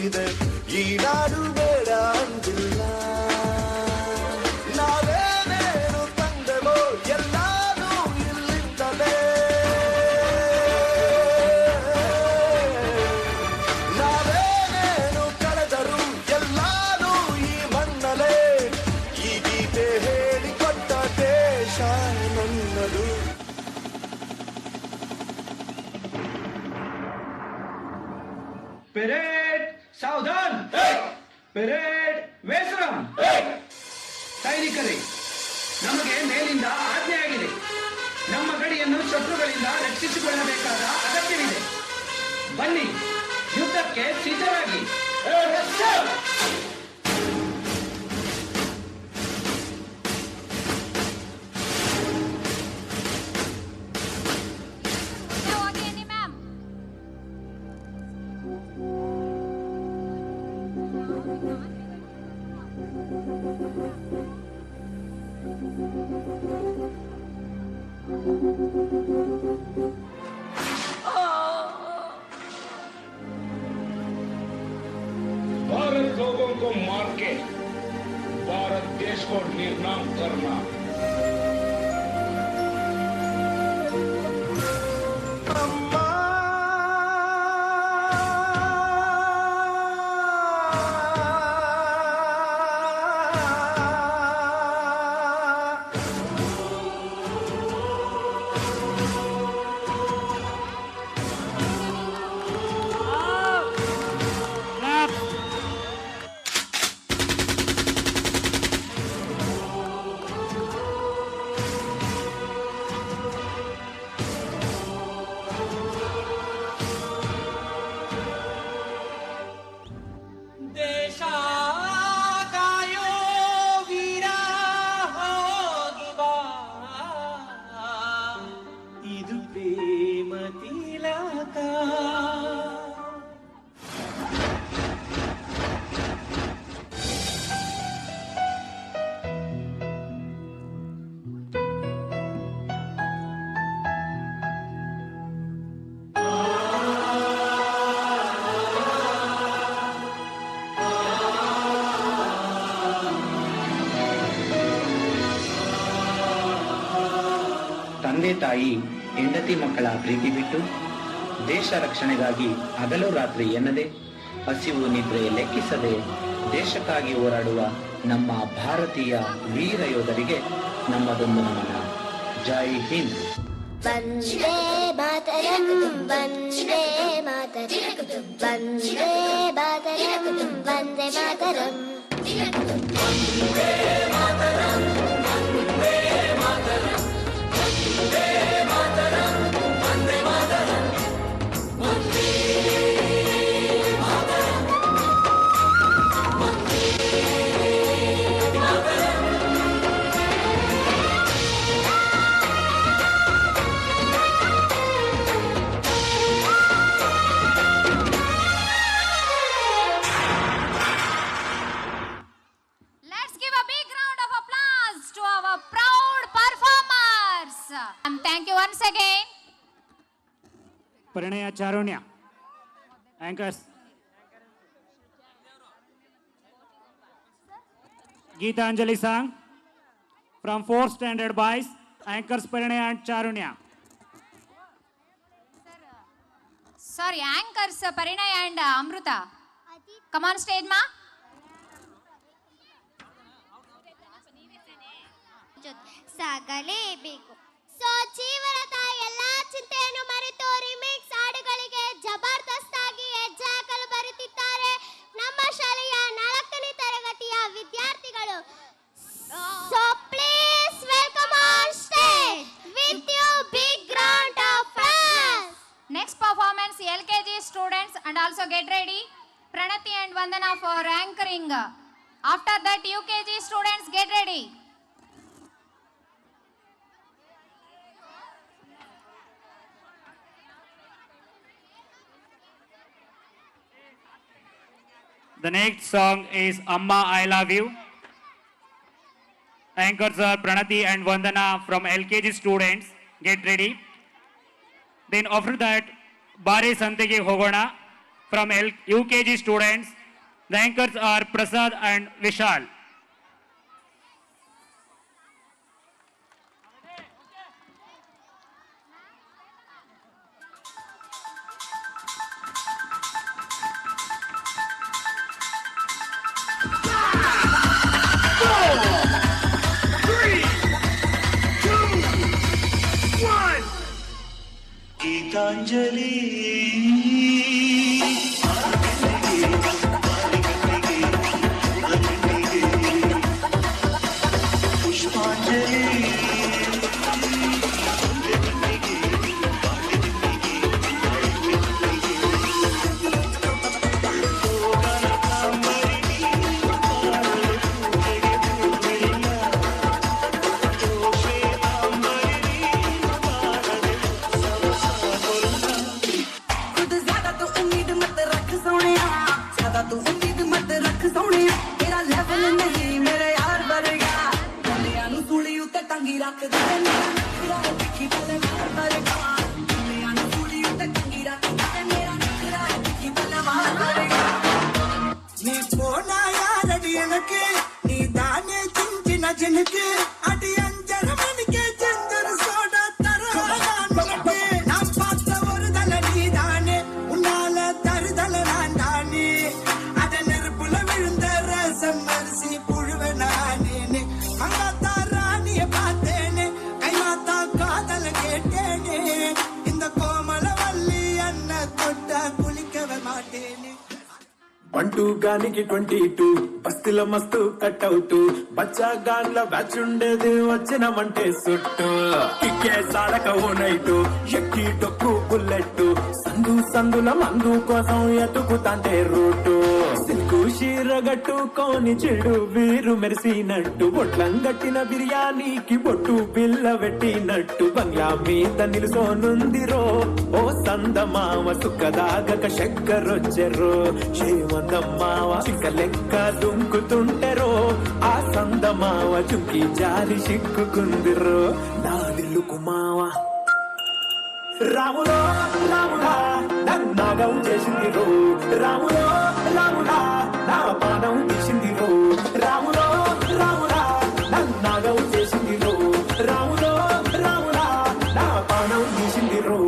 ಇದೆ ಈ ನಾಡು ಬೇಡ ಅಂತಿಲ್ಲ ನಾವೇನೇನು ತಂದೆವೋ ಎಲ್ಲಾನು ಇಲ್ಲಿಂದಲೇ ನಾವೇನೇನು ಕಳೆದರು ಎಲ್ಲಾನು ಈ ಮಣ್ಣಲೇ ಈ ಗೀತೆ ಹೇಳಿಕೊಟ್ಟ ದೇಶ ನನ್ನದು ಪೆರೇಡ್ ಸಾವಧಾನ್ ಪೆರೇಡ್ ವೇಸರಂ ಸೈನಿಕರೇ ನಮಗೆ ಮೇಲಿಂದ ಆಜ್ಞೆ ಆಗಿದೆ ನಮ್ಮ ಗಡಿಯನ್ನು ಶತ್ರುಗಳಿಂದ ರಕ್ಷಿಸಿಕೊಳ್ಳಬೇಕಾದ ಅಗತ್ಯವಿದೆ ಬನ್ನಿ ಯುದ್ಧಕ್ಕೆ ಸಿದ್ಧರಾಗಿ भारत लोगों को मार के भारत देश को निर्नाम करना ದೇಶ ಕಾಯೋ ವೀರ ಹೋಗಿ ಬಾ ಇದು ಪ್ರೇಮ ತಿಲಕ ತಂದೆ ತಾಯಿ ಹೆಂಡತಿ ಮಕ್ಕಳ ಪ್ರೀತಿ ಬಿಟ್ಟು ದೇಶ ರಕ್ಷಣೆಗಾಗಿ ಹಗಲು ರಾತ್ರಿ ಎನ್ನದೆ ಹಸಿವು ನಿದ್ರೆ ಲೆಕ್ಕಿಸದೆ ದೇಶಕ್ಕಾಗಿ ಹೋರಾಡುವ ನಮ್ಮ ಭಾರತೀಯ ವೀರ ಯೋಧರಿಗೆ ನಮ್ಮದೊಂದು ನಮನ. ಜೈ Hind. Vande Mataram Vande Mataram Vande Mataram Vande Mataram Vande Mataram Vande Mataram Vande Mataram Vande Mataram Vande Mataram Vande Mataram. Let's give a big round of applause to our proud performers. And thank you once again. Parinaya ಚಾರುಣ್ಯ Anchors. Geetanjali song from 4th standard boys. Anchors Parinay and Charunya. Sorry, anchors Parinay and Amruta. Come on stage, ma. ಸಾಗಲೇಬೇಕು. So ಜೀವನದ ಎಲ್ಲಾ ಚಿಂತೆಯನ್ನು ಮರೆತು remix ಹಾಡುಗಳಿಗೆ ಜಬರ್ದಸ್ತಾಗಿ ಹೆಜ್ಜೆ ಹಾಕಲು ಬರುತ್ತಿದ್ದಾರೆ ನಮ್ಮ ಶಾಲೆಯ 4ನೇ ತರಗತಿಯ ವಿದ್ಯಾರ್ಥಿಗಳು. So please welcome on stage with you big round of applause. Next performance, LKG students and also get ready. Pranati and Vandana for anchoring. After that, UKG students get ready. The next song is Amma I Love You. Anchors are Pranati and Vandana from LKG students. Get ready. Then after that, Bari Santege Hogona from UKG students. The anchors are Prasad and Vishal. ಗೀತಾಂಜಲಿ ಪುಷ್ಪಾಂಜಲಿ నీ పోనా యారడి ఎనకే నీ దానే చించిన జనకే అడి అంజర మనకే చందర soda తరహానకే నా పాత్ర వరదల నీ దానే ఉన్నాల తరుదల నాండానే అద నెరుపుల విழுந்த ரசம் மரிசி புழுவனானேனே மங்காத்தா ராணிய பார்த்தேனே கைமாத்தா காதல கேட்டேனே இந்த கோமல வள்ளி அண்ண தொட்ட குளிக்கவே மாட்டேனே. 1-2 గానికి 22 బస్తిల మస్తు కట్అవుట్ బచ్చా గాన్ల బ్యాచ్ ఉండేది వచ్చినమంటే సుట్టు కిక్కే సాడక ఓ నైటు ఎక్కి డొక్కు బుల్లెట్ సందు సందుల మందు కోసం ఎతుకుతాంటే రూటు సిల్కు షీరగట్టుకోని చెడు వీరు మెరిసినట్టు బొట్లం గట్టిన బిర్యానీకి బొట్టు బిల్ల పెట్టినట్టు బంగ్లా మీద నిలుసోనుందిరో ఓ సందమామ సుక్కదాగక చక్కరొచ్చెరో శ్రీమందమ్మావ చిక్క లెక్క దుంకుతుంటెరో ఆ సందమావ చుక్కి జారి సిక్కుకుందిరో నా దిల్లుకు మావ రాములో రాముడా నన్నాగం చేసిందిరో రాములో రాముడా నా పానం తీసిందిరో రాములో రాముడా నన్నాగం చేసిందిరో రాములో రాముడా నా పానం తీసిందిరో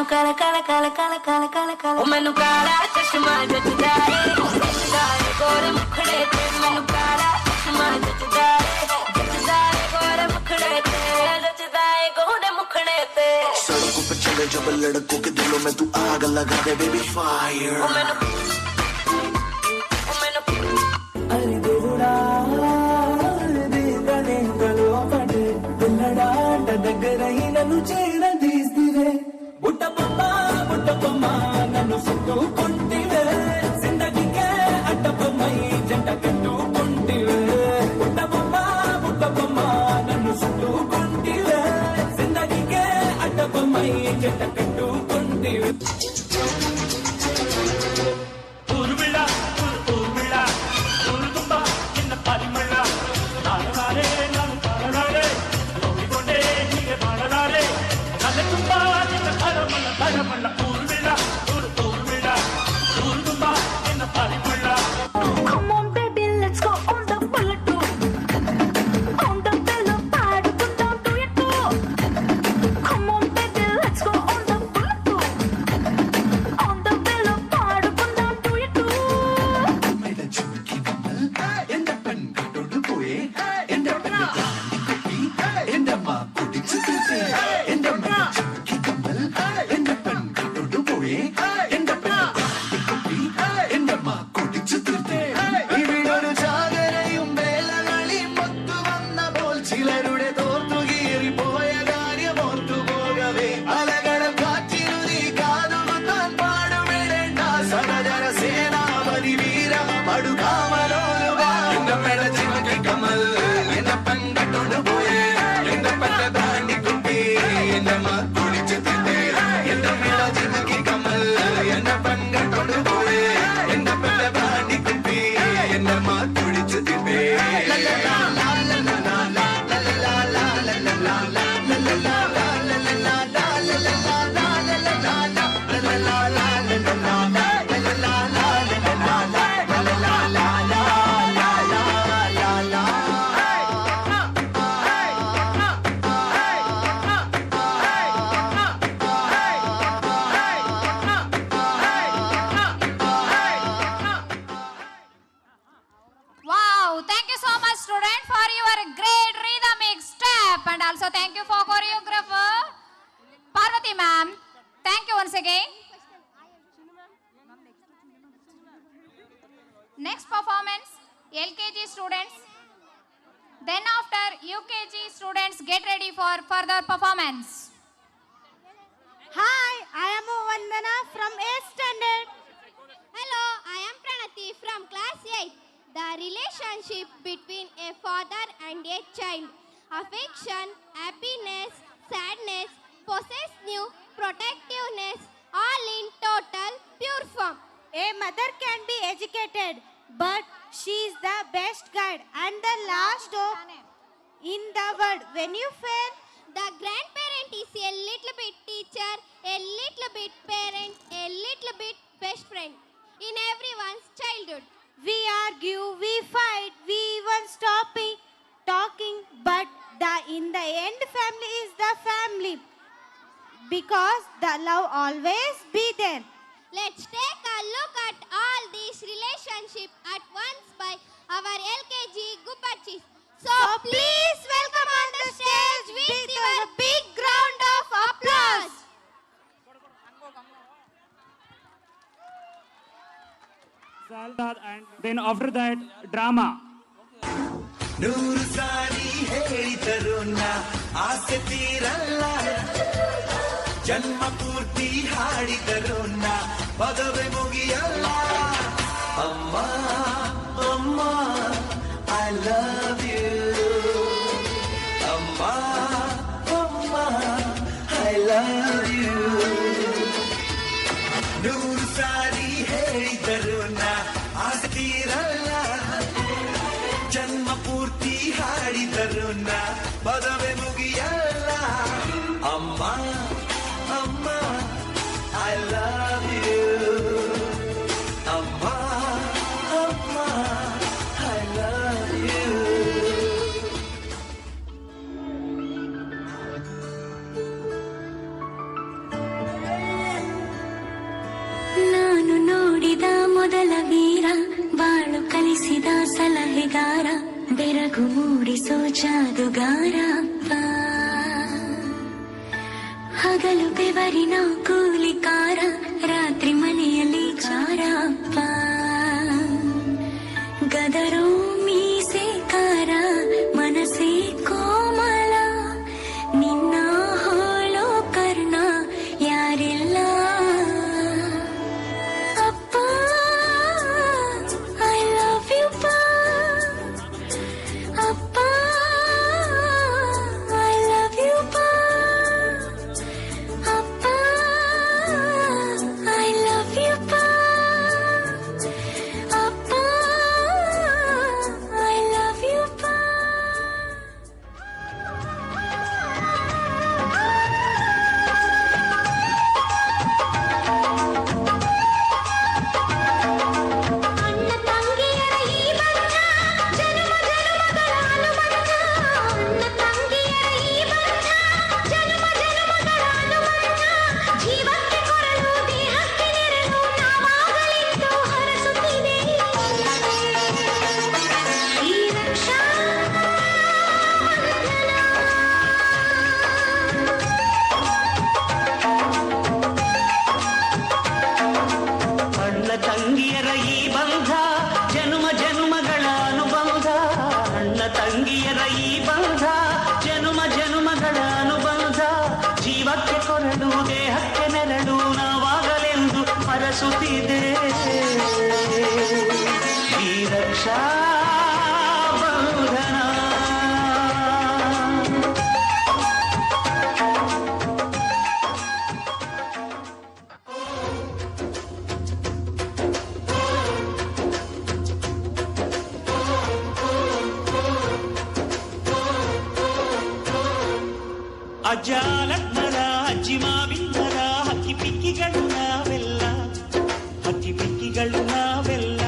ਕਾਲਾ ਕਾਲਾ ਕਾਲਾ ਕਾਲਾ ਕਾਲਾ ਕਾਲਾ ਕਾਲਾ ਉਹ ਮੈਨੂੰ ਕਾਲਾ ਚਸ਼ਮਾ ਜੱਜਦਾ ਏ ਗੋਰੇ ਮੁਖੜੇ ਤੇ ਮੈਨੂੰ ਕਾਲਾ ਚਸ਼ਮਾ ਜੱਜਦਾ ਏ ਗੋਰੇ ਮੁਖੜੇ ਤੇ ਜੱਜਦਾ ਏ ਗੋਰੇ ਮੁਖੜੇ ਤੇ सड़कों पे चले जब लड़कों के दिलों में तू आग लगा दे बेबी फायर ਉਹ ਮੈਨੂੰ अरे దేవుడా దీననేంగలో పడే పిల్లడాంట దగ్గరై నన్ను చేరదీస్తివే బుట్టబొమ్మ నన్ను సుట్టుకుంటివే జిందగీకే అడ్డబొమ్మై జంట కట్టుకుంటివే బుట్టబొమ్మ నన్ను సుట్టుకుంటివే జిందగీకే అడ్డబొమ్మై జంట కట్టుకుంటివే Come on baby, let's go on the bullet too. On the pillow, padukuntam to it too. Come on baby, let's go on the bullet too. On the pillow, padukuntam to it too. ഇവിടൊരു ജാഗരയും വേലകളിയും ഒത്തു വന്നപ്പോൾ ചിലരുടെ തോർത്തു കീറിപ്പോയ കാര്യം ഓർത്തു പോകവേ അലകടൽ കാറ്റിനു നീ കാതുകുത്താൻ പാടുവിടേണ്ട സഹചര സേനാപതി വീര പടുകാമലോലുക എന്റെ പെട ചിമക്കി കമൽ എന്നെ പെങ്കട്ടോണ്ട് പോയേ എന്റെ പെട്ട താണ്ടി കുട്ടി എന്റെ മാ കുടിച്ചു തിന്നേ എന്റെ പെട ചിമക്കി കമൽ എന്നെ പെങ്കട്ടോണ്ട് പോയേ എന്റെ പെട്ട താണ്ടി കുട്ടി എന്റെ മാ കുടിച്ചു തിന്നേ Wow, thank you so much student for your great rhythmic step and also thank you for choreographer Parvati ma'am. Thank you once again. Next performance LKG students. Then after UKG students get ready for further performance. Hi, I am Vandana from 8th standard. Hello, I am Pranati from class 8. The relationship between a father and a child. Affection, happiness, sadness, possessiveness, protectiveness, all in total pure form. A mother can be educated, but she is the best guide and the last hope in the world. When you fail, the grandparent is a little bit teacher, a little bit parent, a little bit best friend in everyone's childhood. We argue, we fight, we even stop talking, but in the end, family is the family because the love always be there. Let's take a look at all these relationships at once by our LKG Gupachis. So please welcome on the stage with your big round of applause. And then after that, drama. ನೂರು ಸಾರಿ ಹೇಳಿದರು ನಾ ಆಸೆ ತೀರಲ್ಲ ಜನ್ಮ ಪೂರ್ತಿ ಹಾಡಿದರು ನಾ ಪದವೇ ಮುಗಿಯಲ್ಲ ಅಮ್ಮ ಅಮ್ಮ ಐ ಲವ್ ಯು ಅಮ್ಮ ಅಮ್ಮ ಐ ಲವ್ ಯು ನೂರು ಸಾರಿ ಹೇಳಿದರು ನಾ ಆಸೆ ತೀರಲ್ಲ ಜನ್ಮ ಪೂರ್ತಿ ಹಾಡಿದರು ನಾ ಪದವೇ ಮುಗಿಯಲ್ಲ ಅಮ್ಮ ಅಮ್ಮ ಐ ಲವ್ ಯು ಮೊದಲ ವೀರ ಬಾಳು ಕಲಿಸಿದ ಸಲಹೆಗಾರ ಬೆರಗು ಮೂಡಿಸೋ ಜಾದುಗಾರ ಅಪ್ಪ ಹಗಲು ಬೆವರಿನ ಕೂಲಿಕಾರ ರಾತ್ರಿ ಮನೆಯಲ್ಲಿ ಚಾರ ಅಪ್ಪ ಗದರೋ ಮೀಸೆಕಾರ ಮನಸ್ಸೇ ಕೋಮಲ ನಿನ್ನ ಹೋಳೋ ಕರ್ಣ ಯಾರಿಲ್ಲ ಅಪ್ಪ ಐ ಲವ್ ಯು ಅಪ್ಪ ಐ ಲವ್ ಯು ಅಪ್ಪ ಐ ಲವ್ ಯು ಅಪ್ಪ ಐ ಲವ್ ಯು ಅಣ್ಣ ತಂಗಿಯರ ಈ ಬಂಧ ಜನ್ಮ ಜನ್ಮಗಳ ಅನುಬಂಧ ಅಣ್ಣ ತಂಗಿಯರ ಈ ಬಂಧ ಜನ್ಮ ಜನ್ಮಗಳ ಅನುಬಂಧ ಜೀವಕ್ಕೆ ಕೊರಳು ದೇಹಕ್ಕೆ ನೆರಳು ನಾವಾಗಲೆಂದು ಹರಸುತ್ತಿದೆ ಈ ರಕ್ಷಾ ಅಣ್ಣ ತಂಗಿಯರ ಈ ಬಂಧ ಜನ್ಮ ಜನ್ಮಗಳ ಅನುಬಂಧ ಅಣ್ಣ ತಂಗಿಯರ ಈ ಬಂಧ ಜನ್ಮ ಜನ್ಮಗಳ ಅನುಬಂಧ ಜೀವಕ್ಕೆ ಕೊರಳು ದೇಹಕ್ಕೆ ನೆರಳು ನಾವಾಗಲೆಂದು ಹರಸುತ್ತಿದೆ ಈ ರಕ್ಷಾ ಬಂಧನ ಅಜ್ಜಾಲಕ್ಮರ ಅಜ್ಜಿ ಮಾವಿಂದರ ಹಕ್ಕಿ ಪಿಕ್ಕಿಗಳು ನಾವೆಲ್ಲ ಹಕ್ಕಿ ಪಿಕ್ಕಿಗಳು ನಾವೆಲ್ಲ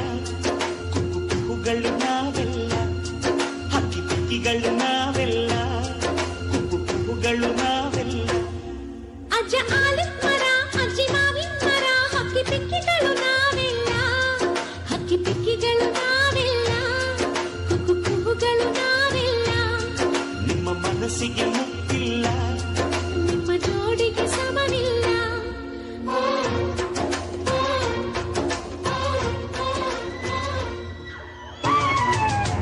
ಕುಕ್ಕು ಕುಕ್ಕುಗಳು ನಾವೆಲ್ಲ ಹಕ್ಕಿ ಪಿಕ್ಕಿಗಳು ನಾವೆಲ್ಲ ಕುಕ್ಕು ಕುಕ್ಕುಗಳು ನಾವೆಲ್ಲ ಅಜ್ಜ ಆಲಿಸ್ ಮರ ಅಜ್ಜಿ ಮಾವಿನ ಮರ ಹಕ್ಕಿ ಪಿಕ್ಕಿಗಳು ನಾವೆಲ್ಲ ಹಕ್ಕಿ ಪಿಕ್ಕಿಗಳು ನಾವೆಲ್ಲ ಕುಕ್ಕು ಕುಹುಗಳು ನಾವೆಲ್ಲ ನಿಮ್ಮ ಮನಸ್ಸಿಗೆ ಮುಟ್ಟಿಲ್ಲ ನಿಮ್ಮ ಜೋಡಿಗೆ ಸಮವಿಲ್ಲ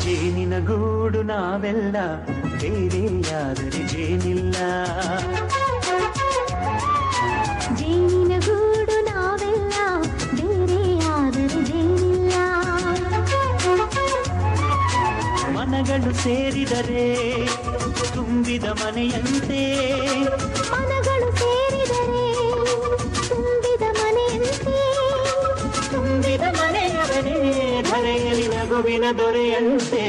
ಜೇನಿನ ಗೂಡು ನಾವೆಲ್ಲ ಬೇರೆಯಾದರೆ ಜೇನಿಲ್ಲ ಜೇನಿನ ಗೂಡು ನಾವೆಲ್ಲ ಬೇರೆಯಾದರೆ ಜೇನಿಲ್ಲ ಮನಗಳು ಸೇರಿದರೆ ತುಂಬಿದ ಮನೆಯಂತೆ ಮನಗಳು ಸೇರಿದರೆ ತುಂಬಿದ ಮನೆಯಂತೆ ತುಂಬಿದ ಮನೆಯವರೇ ಧರೆಯಲ್ಲಿ ನಗುವಿನ ದೊರೆಯಂತೆ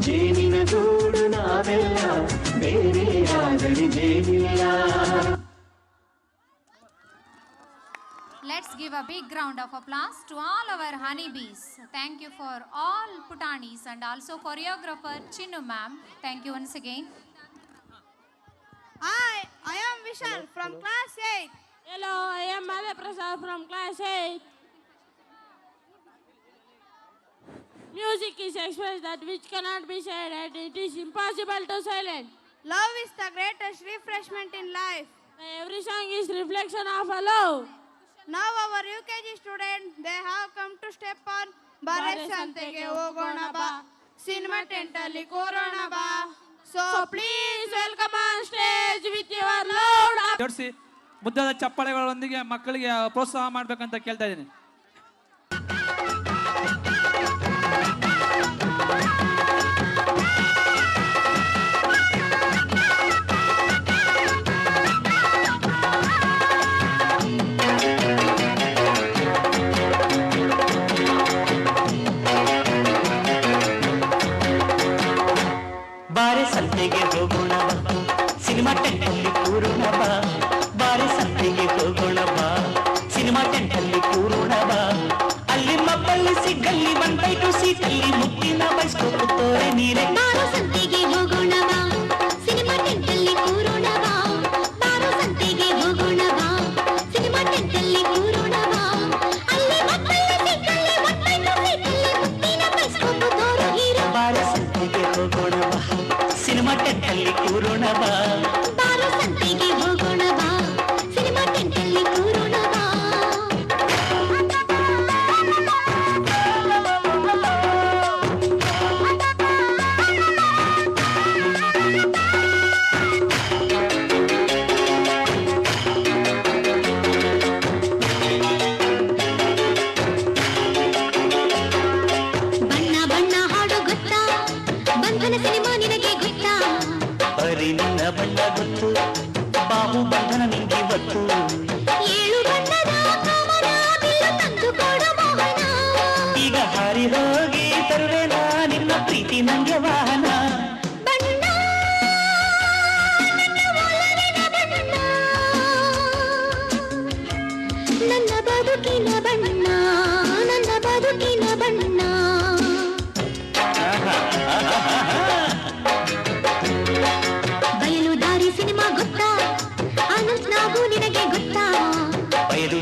ಜೇನಿನ ಗೂಡು ನಾವೆಲ್ಲ ಬೇರೆಯಾದರೆ ಜೇನಿಲ್ಲ. Let's give a big round of applause to all our honeybees. Thank you for all Putanis and also choreographer Chinnu ma'am. Thank you once again. Hi, I am Vishal from class 8. Hello, I am Madha Prasad from class 8. Music is expressed that which cannot be said and it is impossible to silence. Love is the greatest refreshment in life. Every song is reflection of a love. Now our UKG students, they have come to step on Bare Santege Hogona Ba, cinema tent alli Corona Ba. So please welcome on stage with your loud ಜೋಡಿಸಿ ಮುದ್ದಾದ ಚಪ್ಪಾಳೆಗಳೊಂದಿಗೆ ಮಕ್ಕಳಿಗೆ ಪ್ರೋತ್ಸಾಹ ಮಾಡ್ಬೇಕಂತ ಕೇಳ್ತಾ ಇದ್ದೀನಿ. ಬಾರೆ ಸಂತೆಗೆ ಹೋಗೋಣ ಬಾ, ಸಿನಿಮಾ ಟೆಂಟಲ್ಲಿ ಕೂರೋಣ ಬಾ. ಬಾರೆ ಸಂತೆಗೆ ಹೋಗೋಣ ಬಾ, ಸಿನಿಮಾ ಟೆಂಟಲ್ಲಿ ಕೂರೋಣ ಬಾ. ಅಲ್ಲಿ ಮಬ್ಬಲ್ಲಿ ಸಿಗ್ಗಲ್ಲಿ 1/2 ಸೀಟಲ್ಲಿ ಮುತ್ತಿನ ಬೈಸ್ಕೋಪ್ ತೋರೆ ನೀರೆ. ಬಾರೋ ಸಂತೆಗೆ ಹೋಗೋಣ ಬಾ, ಸಿನಿಮಾ ಟೆಂಟಲ್ಲಿ ಕೂರೋಣ ಬಾ. ಬಾರೋ ಸಂತೆಗೆ ಹೋಗೋಣ ಬಾ, ಸಿನಿಮಾ ಟೆಂಟಲ್ಲಿ ಕೂರೋಣ ಬಾ. ಅಲ್ಲಿ ಮಕ್ಕಳ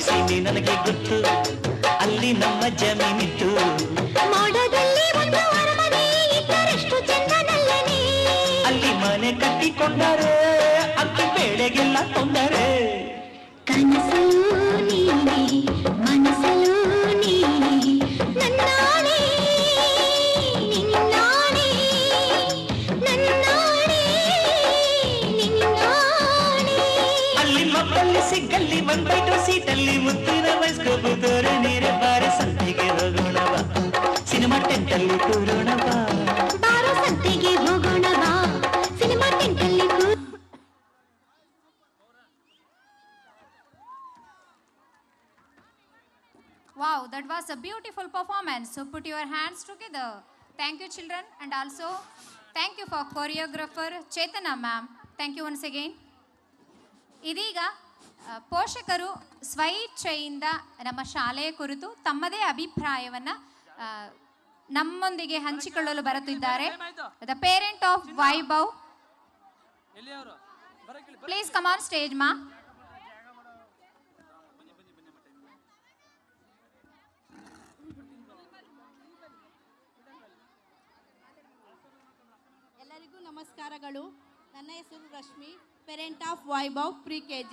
ಸೀಮೆ ನನಗೆ ಗೊತ್ತು, ಅಲ್ಲಿ ನಮ್ಮ ಜಮೀನಿತ್ತು. ಮೋಡದಲ್ಲಿ ಒಂದು ಅರಮನೆ ಇದ್ದರೆಷ್ಟು ಚಂದನಲ್ಲನೆ, ಅಲ್ಲಿ ಮನೆ ಕಟ್ಟಿಕೊಂಡರೆ ಅಕ್ಕಿ ಬೇಳೆಗೆಲ್ಲ ತೊಂದರೆ. ಕನಸಲು ನೀನೆ ಮನಸಲು ನೀನೆ, ನನ್ನಾಣೆ ನಿನ್ನಾಣೆ, ನನ್ನಾಣೆ ನಿನ್ನಾಣೆ. ಅಲ್ಲಿ ಮಕ್ಕಳಲ್ಲಿ ಸಿಕ್ಕಲ್ಲಿ ಬಂದ್ಬಿಟ್ಟು ಸೀಟಲ್ಲಿ ಮುತ್ತಿನ ವಯಸ್ಕೋಬು ತೋರೆ ನೀರೆ ಬಾರೆ ಸಂತೆಗೆ ಹೋಗೋಣವ, ಸಿನಿಮಾ ಟೆಂಟಲ್ಲಿ ಕೂರೋಣವ. ಬಾರೋ ಸಂತೆಗೆ ಹೋಗೋಣವ, cinema ಟೆಂಟಲ್ಲಿ Wow, that was a beautiful performance. So put your hands together. Thank you, children, and also thank you for choreographer Chetana ma'am. Thank you once again. ಇದೀಗ ಪೋಷಕರು ಸ್ವಇಚ್ಛೆಯಿಂದ ನಮ್ಮ ಶಾಲೆಯ ಕುರಿತು ತಮ್ಮದೇ ಅಭಿಪ್ರಾಯವನ್ನು ನಮ್ಮೊಂದಿಗೆ ಹಂಚಿಕೊಳ್ಳಲು ಬರುತ್ತಿದ್ದಾರೆ. The parent of Vaibhav, please come on stage ಮಾ. ಎಲ್ಲರಿಗೂ ನಮಸ್ಕಾರಗಳು. ನನ್ನ ಹೆಸರು Rashmi, parent of Vaibhav pre KG.